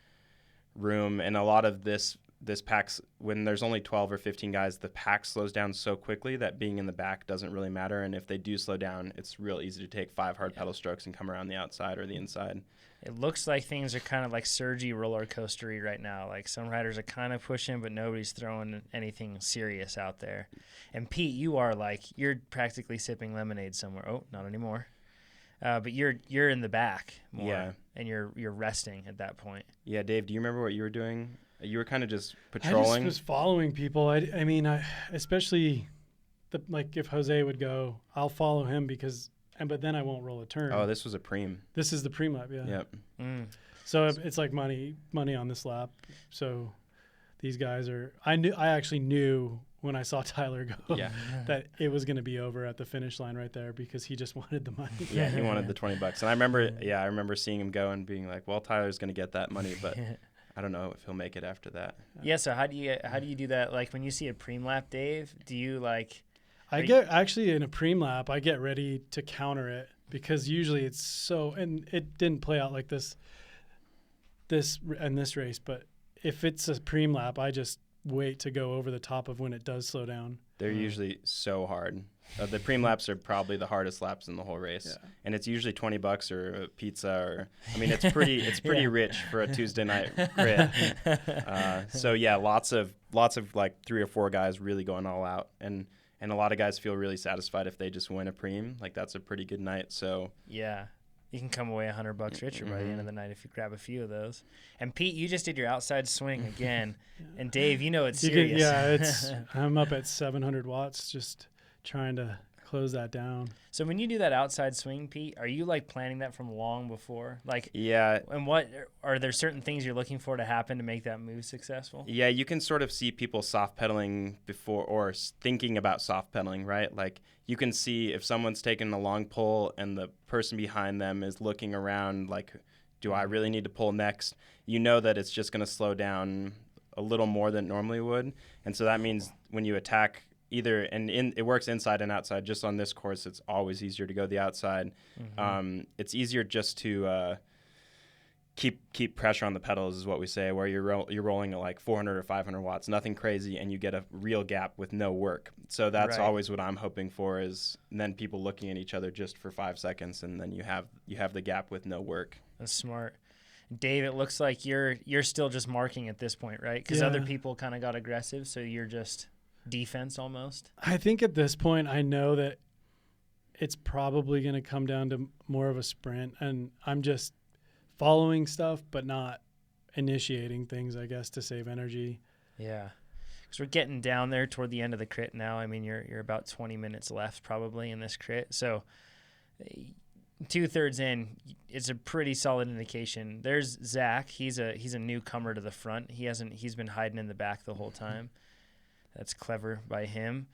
room, and a lot of this pack's, when there's only 12 or 15 guys, the pack slows down so quickly that being in the back doesn't really matter. And if they do slow down, it's real easy to take 5 hard pedal strokes and come around the outside or the inside. It looks like things are kind of like surgy roller coastery right now. Like some riders are kind of pushing, but nobody's throwing anything serious out there. And Pete, you're practically sipping lemonade somewhere. Oh, not anymore. But you're in the back more, and you're resting at that point. Yeah, Dave, do you remember what you were doing? You were kind of just patrolling. I just was following people. I mean, especially if Jose would go, I'll follow him but then I won't roll a turn. Oh, this was a preem. This is the preem lap, yeah. Yep. So it's like money on this lap. So these guys I actually knew when I saw Tyler go that it was going to be over at the finish line right there because he just wanted the money. Yeah, he wanted the $20. And I remember seeing him go and being like, well, Tyler's going to get that money, but I don't know if he'll make it after that. Yeah, so how do you do that? Like when you see a preem lap, Dave, do you like... Actually in a preem lap, I get ready to counter it because usually it's so, and it didn't play out like this in this race, but if it's a preem lap, I just wait to go over the top of when it does slow down. They're usually so hard. The preem laps are probably the hardest laps in the whole race, and it's usually $20 or a pizza, it's pretty rich for a Tuesday night crit. So yeah, lots of like 3 or 4 guys really going all out, and a lot of guys feel really satisfied if they just win a preem. Like that's a pretty good night. So yeah, you can come away $100 richer by the end of the night if you grab a few of those. And Pete, you just did your outside swing again, and Dave, it's serious. I'm up at 700 watts, just trying to close that down. So when you do that outside swing, Pete, are you like planning that from long before? Like, yeah. And what are there certain things you're looking for to happen to make that move successful? Yeah, you can sort of see people soft pedaling before or thinking about soft pedaling, right? Like you can see if someone's taking a long pull and the person behind them is looking around like, do I really need to pull next? You know that it's just going to slow down a little more than it normally would. And so that means when you attack it works inside and outside. Just on this course, it's always easier to go the outside. It's easier just to keep pressure on the pedals, is what we say, where you're rolling at like 400 or 500 watts, nothing crazy, and you get a real gap with no work. So that's always what I'm hoping for, is then people looking at each other just for 5 seconds, and then you have the gap with no work. That's smart. Dave, it looks like you're still just marking at this point, right? Because other people kind of got aggressive, so you're just defense almost. I think at this point I know that it's probably going to come down to more of a sprint, and I'm just following stuff but not initiating things, I guess, to save energy. Yeah, because we're getting down there toward the end of the crit now. I mean, you're about 20 minutes left probably in this crit, so 2/3 in, it's a pretty solid indication. There's Zach. He's a newcomer to the front. He's been hiding in the back the whole time. That's clever by him,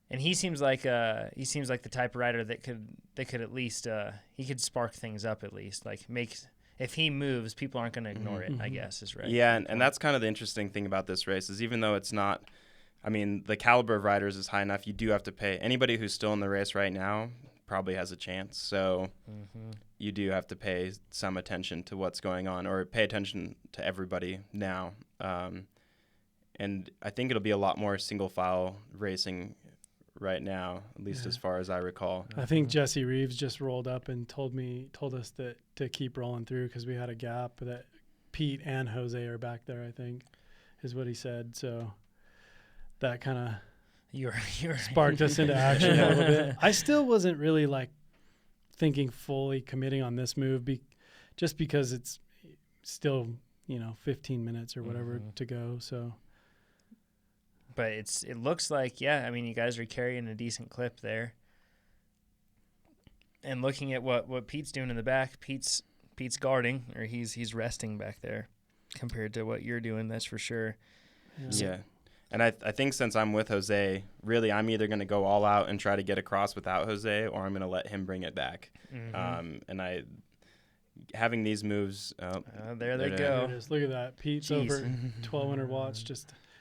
and he seems like the type of rider that could at least he could spark things up at least. Like if he moves, people aren't going to ignore it. I guess is right. Yeah, and that's kind of the interesting thing about this race is even though it's not, the caliber of riders is high enough. You do have to pay. Anybody who's still in the race right now probably has a chance. So you do have to pay some attention to what's going on, or pay attention to everybody now. And I think it'll be a lot more single file racing right now, at least as far as I recall. I think Jesse Reeves just rolled up and told us that to keep rolling through because we had a gap, that Pete and Jose are back there, I think, is what he said. So that kind of you're sparked us into action a little bit. I still wasn't really like fully committing on this move just because it's still, 15 minutes or whatever to go. So, but it looks like, yeah, I mean, you guys are carrying a decent clip there. And looking at what Pete's doing in the back, Pete's guarding, or he's resting back there compared to what you're doing, that's for sure. Yeah. And I think since I'm with Jose, really I'm either going to go all out and try to get across without Jose, or I'm going to let him bring it back. And having these moves. There they go. There it is. Look at that. Pete's over 1,200 watts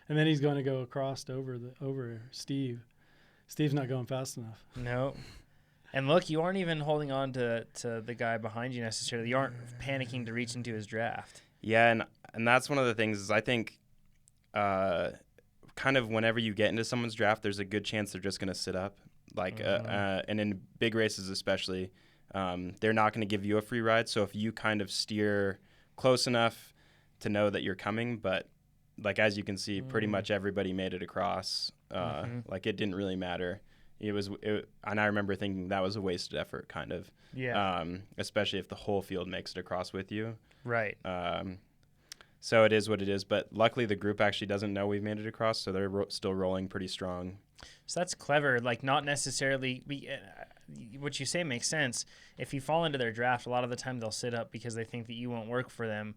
and then he's going to go across over Steve. Steve's not going fast enough. No. And look, you aren't even holding on to the guy behind you necessarily. You aren't panicking to reach into his draft. Yeah, and that's one of the things is I think kind of whenever you get into someone's draft, there's a good chance they're just going to sit up. And in big races especially, they're not going to give you a free ride. So if you kind of steer close enough to know that you're coming, but like as you can see, pretty much everybody made it across. Like it didn't really matter. And I remember thinking that was a wasted effort, kind of. Yeah. Especially if the whole field makes it across with you. Right. So it is what it is. But luckily, the group actually doesn't know we've made it across, so they're still rolling pretty strong. So that's clever. Like not necessarily. What you say makes sense. If you fall into their draft, a lot of the time they'll sit up because they think that you won't work for them.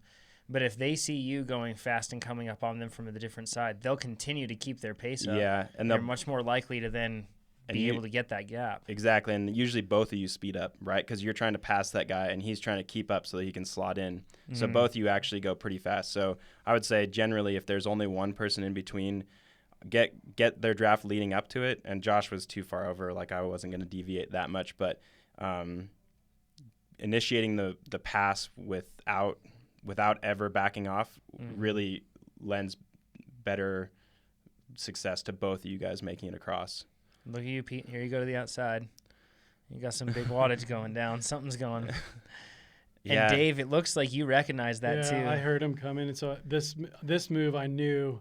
But if they see you going fast and coming up on them from the different side, they'll continue to keep their pace up. Yeah, and they're much more likely to then be able to get that gap. Exactly, and usually both of you speed up, right? Because you're trying to pass that guy, and he's trying to keep up so that he can slot in. So both of you actually go pretty fast. So I would say generally if there's only one person in between, get their draft leading up to it. And Josh was too far over, like I wasn't going to deviate that much. But initiating the pass without ever backing off really lends better success to both of you guys making it across. Look at you, Pete. Here you go to the outside. You got some big wattage going down. Something's going. And Dave, it looks like you recognize that too. I heard him coming, and so this move I knew.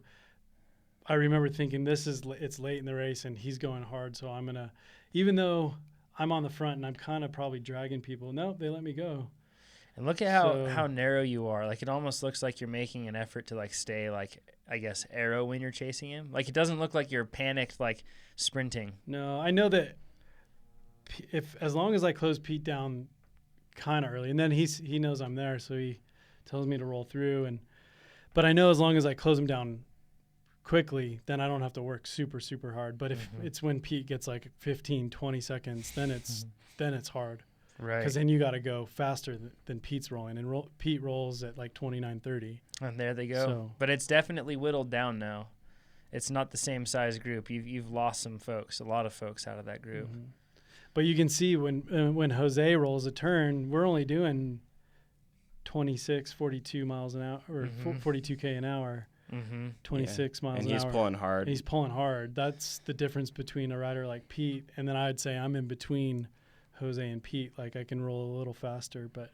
I remember thinking it's late in the race and he's going hard, so I'm gonna, even though I'm on the front and I'm kind of probably dragging people. Nope, they let me go. And look at how narrow you are. Like it almost looks like you're making an effort to like stay like I guess arrow when you're chasing him. Like it doesn't look like you're panicked like sprinting. No, I know that as long as I close Pete down kind of early, and then he knows I'm there, so he tells me to roll through. But I know as long as I close him down quickly, then I don't have to work super, super hard. But if it's when Pete gets like 15, 20 seconds, then it's hard. Right. Because then you got to go faster than Pete's rolling. And Pete rolls at like 29:30. And there they go. So, but it's definitely whittled down now. It's not the same size group. You've lost some folks, a lot of folks out of that group. Mm-hmm. But you can see when Jose rolls a turn, we're only doing 26, 42 miles an hour, or 42K an hour. 26 miles an hour. And he's pulling hard. He's pulling hard. That's the difference between a rider like Pete, and then I'd say I'm in between Jose and Pete. Like I can roll a little faster, but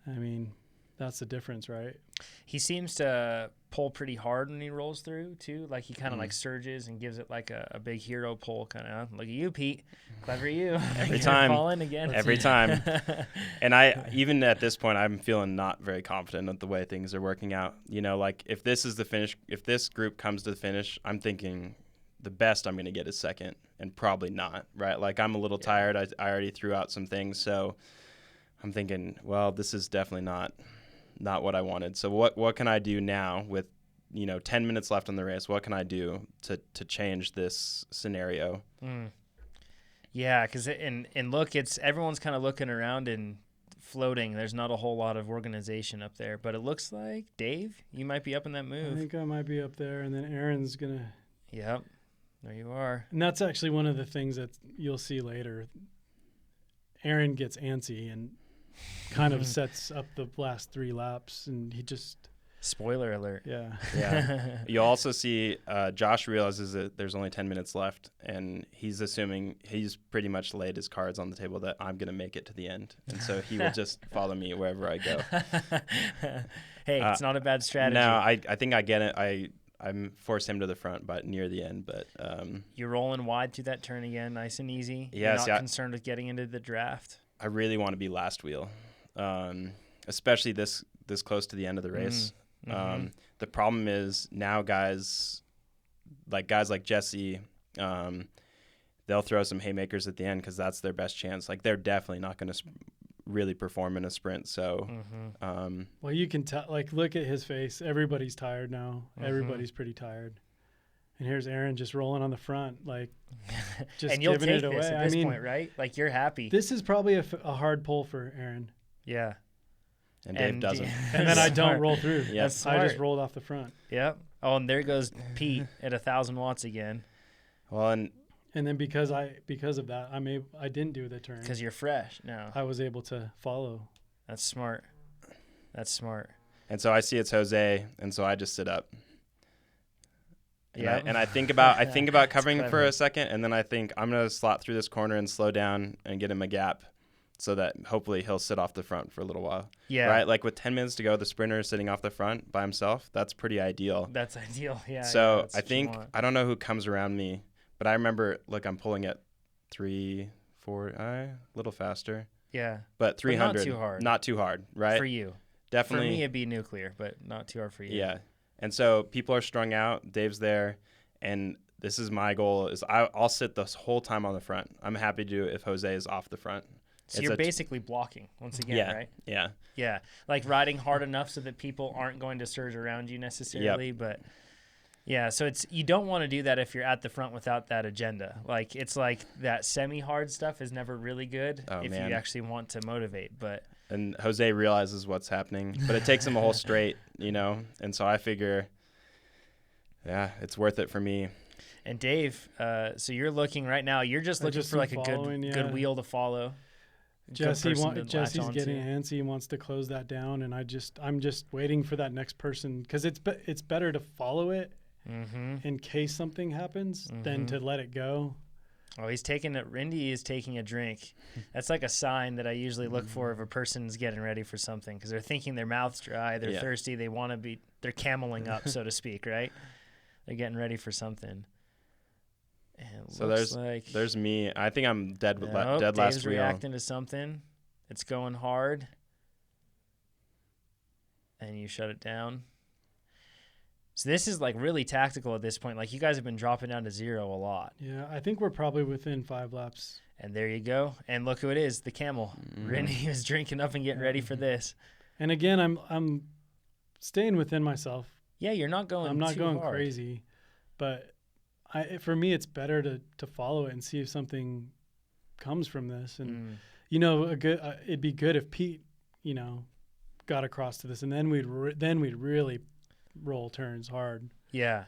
I mean, that's the difference, right? He seems to pull pretty hard when he rolls through too. Like he kind of like surges and gives it like a big hero pull kind of. Look at you, Pete. Clever you. Every time. Falling again. Every time. And I, even at this point, I'm feeling not very confident with the way things are working out. You know, like if this is the finish, if this group comes to the finish, I'm thinking the best I'm going to get is second, and probably not, right? Like I'm a little tired. I already threw out some things. So I'm thinking, well, this is definitely not what I wanted. So what can I do now with, 10 minutes left in the race? What can I do to change this scenario? Yeah, because look, everyone's kind of looking around and floating. There's not a whole lot of organization up there, but it looks like Dave, you might be up in that move. I think I might be up there, and then Aaron's gonna. Yep, there you are. And that's actually one of the things that you'll see later. Aaron gets antsy and kind of sets up the last 3 laps, and he just. Spoiler alert. Yeah. You'll also see Josh realizes that there's only 10 minutes left, and he's assuming he's pretty much laid his cards on the table that I'm going to make it to the end. And so he will just follow me wherever I go. Hey, it's not a bad strategy. No, I think I get it. I'm force him to the front, but near the end. But you're rolling wide through that turn again, nice and easy. Yes, you're not concerned with getting into the draft. I really want to be last wheel, especially this close to the end of the race. Mm-hmm. The problem is now guys like Jesse, they'll throw some haymakers at the end because that's their best chance. Like they're definitely not going to really perform in a sprint. So, well, you can tell. Like, look at his face. Everybody's tired now. Everybody's pretty tired. And here's Aaron just rolling on the front, like just and you'll giving take it away. this at this point, right? Like you're happy. This is probably a hard pull for Aaron. Yeah. And Dave doesn't. And then I don't roll through. Yeah, I just rolled off the front. Yep. Oh, and there goes Pete at 1,000 watts again. Well, and then because of that, I didn't do the turn. Because you're fresh now. I was able to follow. That's smart. That's smart. And so I see it's Jose, and so I just sit up. Yeah. And I think about covering for a second, and then I think I'm gonna slot through this corner and slow down and get him a gap, so that hopefully he'll sit off the front for a little while. Yeah. Right. Like with 10 minutes to go, the sprinter is sitting off the front by himself. That's pretty ideal. That's ideal. Yeah. So yeah, I think I don't know who comes around me, but I remember. Look, I'm pulling at 3, 4, a little faster. Yeah. But 300. But not too hard. Not too hard. Right. For you. Definitely. For me, it'd be nuclear, but not too hard for you. Yeah. And so people are strung out. Dave's there. And this is my goal is I'll sit this whole time on the front. I'm happy to do it if Jose is off the front. So you're basically blocking once again, yeah, right? Yeah. Yeah. Like riding hard enough so that people aren't going to surge around you necessarily. Yep. But yeah, so you don't want to do that if you're at the front without that agenda. Like it's like that semi-hard stuff is never really good if you actually want to motivate. And Jose realizes what's happening, but it takes him a whole straight, and so I figure, yeah, it's worth it for me. And Dave, so you're looking right now. You're just looking for like a good wheel to follow. Jesse's getting antsy. He wants to close that down, and I'm just waiting for that next person because it's better to follow it in case something happens than to let it go. Oh, he's taking it. Rindy is taking a drink. That's like a sign that I usually look for if a person's getting ready for something because they're thinking their mouth's dry, they're thirsty, they're cameling up, so to speak, right? They're getting ready for something. And so there's me. I think I'm dead Dave's last wheel. Reacting to something. It's going hard. And you shut it down. So this is like really tactical at this point. Like you guys have been dropping down to 0 a lot. Yeah, I think we're probably within 5 laps. And there you go. And look who it is, the camel. Rindy is drinking up and getting ready for this. And again, I'm staying within myself. Yeah, you're not going. I'm not too going hard. crazy, but for me, it's better to follow it and see if something comes from this. And it'd be good if Pete, got across to this, and then we'd really roll turns hard. Yeah,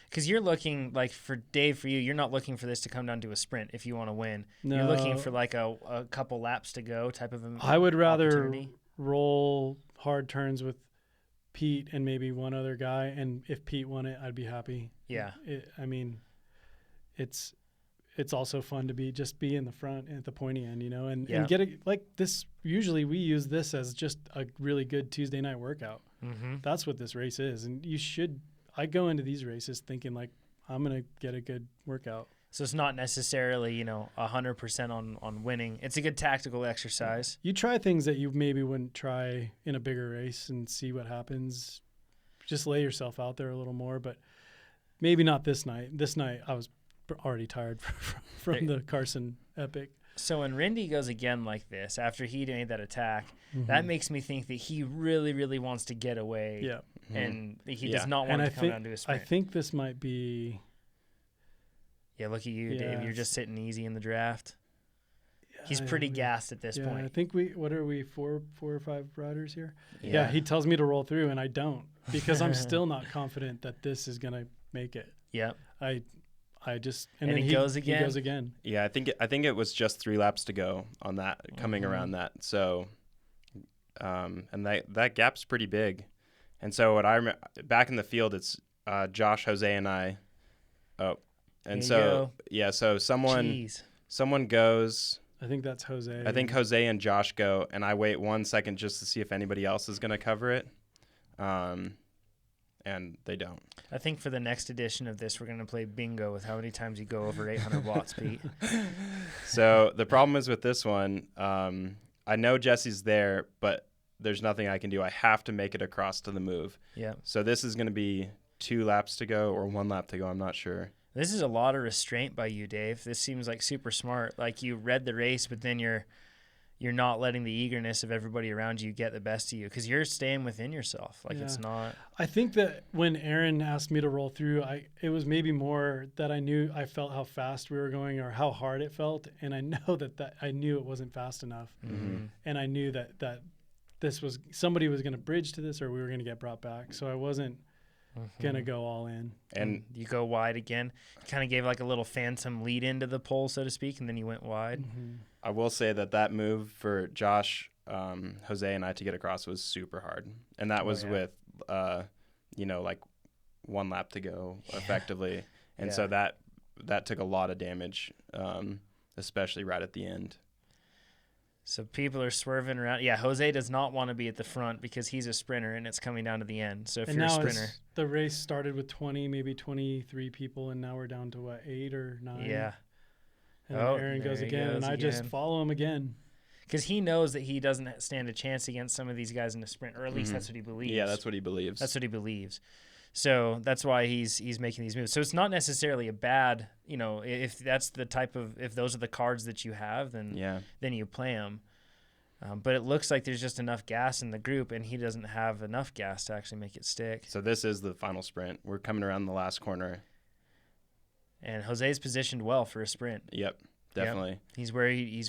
because you're looking like for Dave, for you, you're not looking for this to come down to a sprint if you want to win. No. You're looking for like a couple laps to go type of. I would rather roll hard turns with Pete and maybe one other guy, and if Pete won it, I'd be happy. Yeah. It's also fun to be in the front at the pointy end, and get it like this. Usually we use this as just a really good Tuesday night workout. That's what this race is. And I go into these races thinking like, I'm going to get a good workout. So it's not necessarily, 100% on winning. It's a good tactical exercise. You try things that you maybe wouldn't try in a bigger race and see what happens. Just lay yourself out there a little more, but maybe not this night. This night I was already tired from the Carson epic. So when Rindy goes again like this, after he made that attack, that makes me think that he really, really wants to get away. Yeah. And he does not want to come down to a sprint. I think this might be... Yeah, look at you, Dave. You're just sitting easy in the draft. He's pretty gassed at this point. I think what are we, 4 or 5 riders here? Yeah, he tells me to roll through, and I don't because I'm still not confident that this is going to make it. Yep. I just and then he goes again. He goes again. Yeah, I think it was just 3 laps to go on that coming around that. So, and that gap's pretty big. And so what I remember back in the field, it's Josh, Jose, and I. Oh, and so so someone goes. I think that's Jose. I think Jose and Josh go, and I wait 1 second just to see if anybody else is going to cover it. And they don't. I think for the next edition of this, we're going to play bingo with how many times you go over 800 watts, Pete. So the problem is with this one, I know Jesse's there, but there's nothing I can do. I have to make it across to the move. Yeah. So this is going to be 2 laps to go or 1 lap to go. I'm not sure. This is a lot of restraint by you, Dave. This seems like super smart. Like you read the race, but then you're not letting the eagerness of everybody around you get the best of you because you're staying within yourself. Like it's not. I think that when Aaron asked me to roll through, it was maybe more that I felt how fast we were going or how hard it felt, and I know that I knew it wasn't fast enough, and I knew that this was somebody was going to bridge to this or we were going to get brought back. So I wasn't going to go all in. And you go wide again. Kind of gave like a little phantom lead into the pole, so to speak, and then you went wide. I will say that move for Josh, Jose, and I to get across was super hard. And that was with, like 1 lap to go effectively. And so that took a lot of damage, especially right at the end. So people are swerving around. Yeah, Jose does not want to be at the front because he's a sprinter and it's coming down to the end. So if you're a sprinter. The race started with 20, maybe 23 people, and now we're down to 8 or 9? Yeah. And then Aaron goes again, and I just follow him again. Because he knows that he doesn't stand a chance against some of these guys in the sprint, or at least that's what he believes. Yeah, that's what he believes. That's what he believes. So that's why he's making these moves. So it's not necessarily a bad, if that's the if those are the cards that you have, then you play them. But it looks like there's just enough gas in the group, and he doesn't have enough gas to actually make it stick. So this is the final sprint. We're coming around the last corner. And Jose's positioned well for a sprint. Yep, definitely. Yep. He's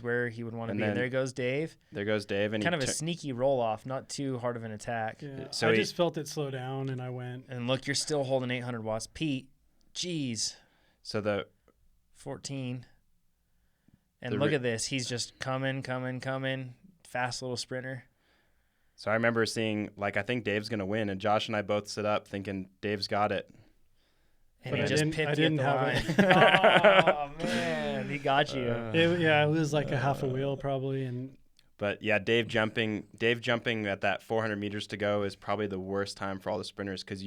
where he would want to be. And there goes Dave. There goes Dave. And kind of a sneaky roll-off, not too hard of an attack. Yeah, so I just felt it slow down, and I went. And look, you're still holding 800 watts. Pete, geez. So the 14. And look at this. He's just coming. Fast little sprinter. So I remember seeing, I think Dave's going to win, and Josh and I both stood up thinking Dave's got it. And he just pipped you at the line. Oh, man. He got you. It was like a half a wheel probably. But, yeah, Dave jumping at that 400 meters to go is probably the worst time for all the sprinters because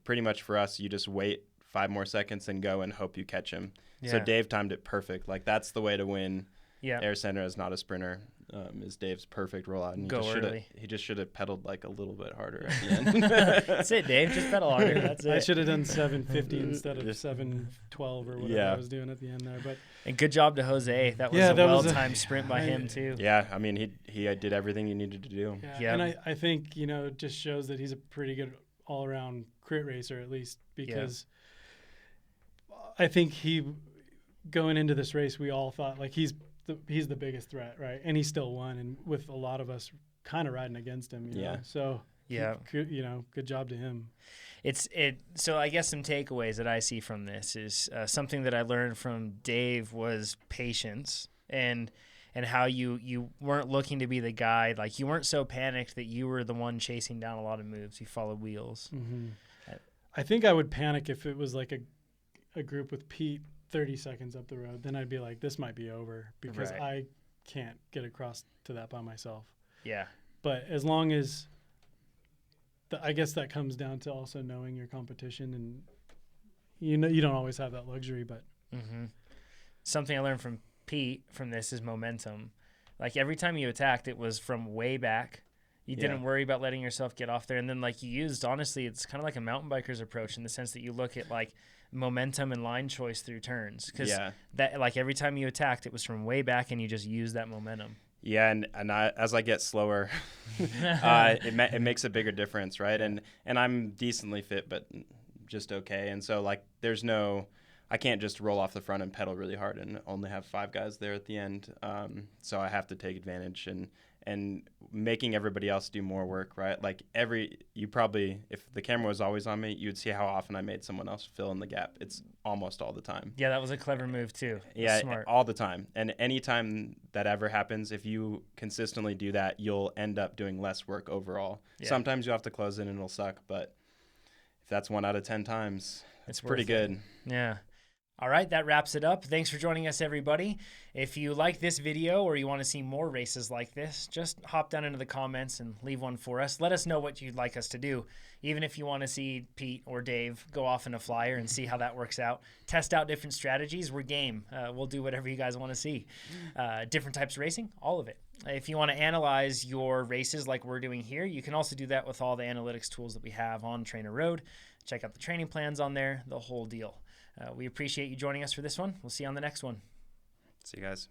pretty much for us, you just wait 5 more seconds and go and hope you catch him. Yeah. So Dave timed it perfect. That's the way to win. Yeah. Air Center as not a sprinter. Is Dave's perfect rollout, and he just should have pedaled a little bit harder at the end. That's it, Dave. Just pedal harder. That's it. I should have done 750 instead of 712 or whatever I was doing at the end there. And good job to Jose. That was a well-timed sprint by him too. Yeah, I mean he did everything he needed to do. Yeah. And I think it just shows that he's a pretty good all-around crit racer at least because I think going into this race we all thought he's the biggest threat, right? And he still won, and with a lot of us kind of riding against him, you know? So good job to him. So I guess some takeaways that I see from this is something that I learned from Dave was patience and how you weren't looking to be the guy, you weren't so panicked that you were the one chasing down a lot of moves. You followed wheels. Mm-hmm. I think I would panic if it was a group with Pete 30 seconds up the road, then I'd be like, this might be over because I can't get across to that by myself. Yeah. But as long as, I guess that comes down to also knowing your competition, and you don't always have that luxury, but. Something I learned from Pete from this is momentum. Every time you attacked, it was from way back. You didn't worry about letting yourself get off there. And then you used, honestly, it's kind of like a mountain biker's approach in the sense that you look at momentum and line choice through turns. Because that every time you attacked, it was from way back and you just used that momentum. Yeah, and as I get slower, it makes a bigger difference, right? And I'm decently fit, but just okay. And so I can't just roll off the front and pedal really hard and only have 5 guys there at the end. So I have to take advantage and making everybody else do more work, right? If the camera was always on me, you'd see how often I made someone else fill in the gap. It's almost all the time. Yeah, that was a clever move too. Yeah, smart. All the time. And anytime that ever happens, if you consistently do that, you'll end up doing less work overall. Yeah. Sometimes you'll have to close in and it'll suck, but if that's 1 out of 10 times, it's pretty good. Yeah. All right, that wraps it up. Thanks for joining us, everybody. If you like this video or you want to see more races like this, just hop down into the comments and leave one for us. Let us know what you'd like us to do. Even if you want to see Pete or Dave go off in a flyer and see how that works out, test out different strategies, we're game. We'll do whatever you guys want to see. Different types of racing, all of it. If you want to analyze your races like we're doing here, you can also do that with all the analytics tools that we have on TrainerRoad. Check out the training plans on there, the whole deal. We appreciate you joining us for this one. We'll see you on the next one. See you guys.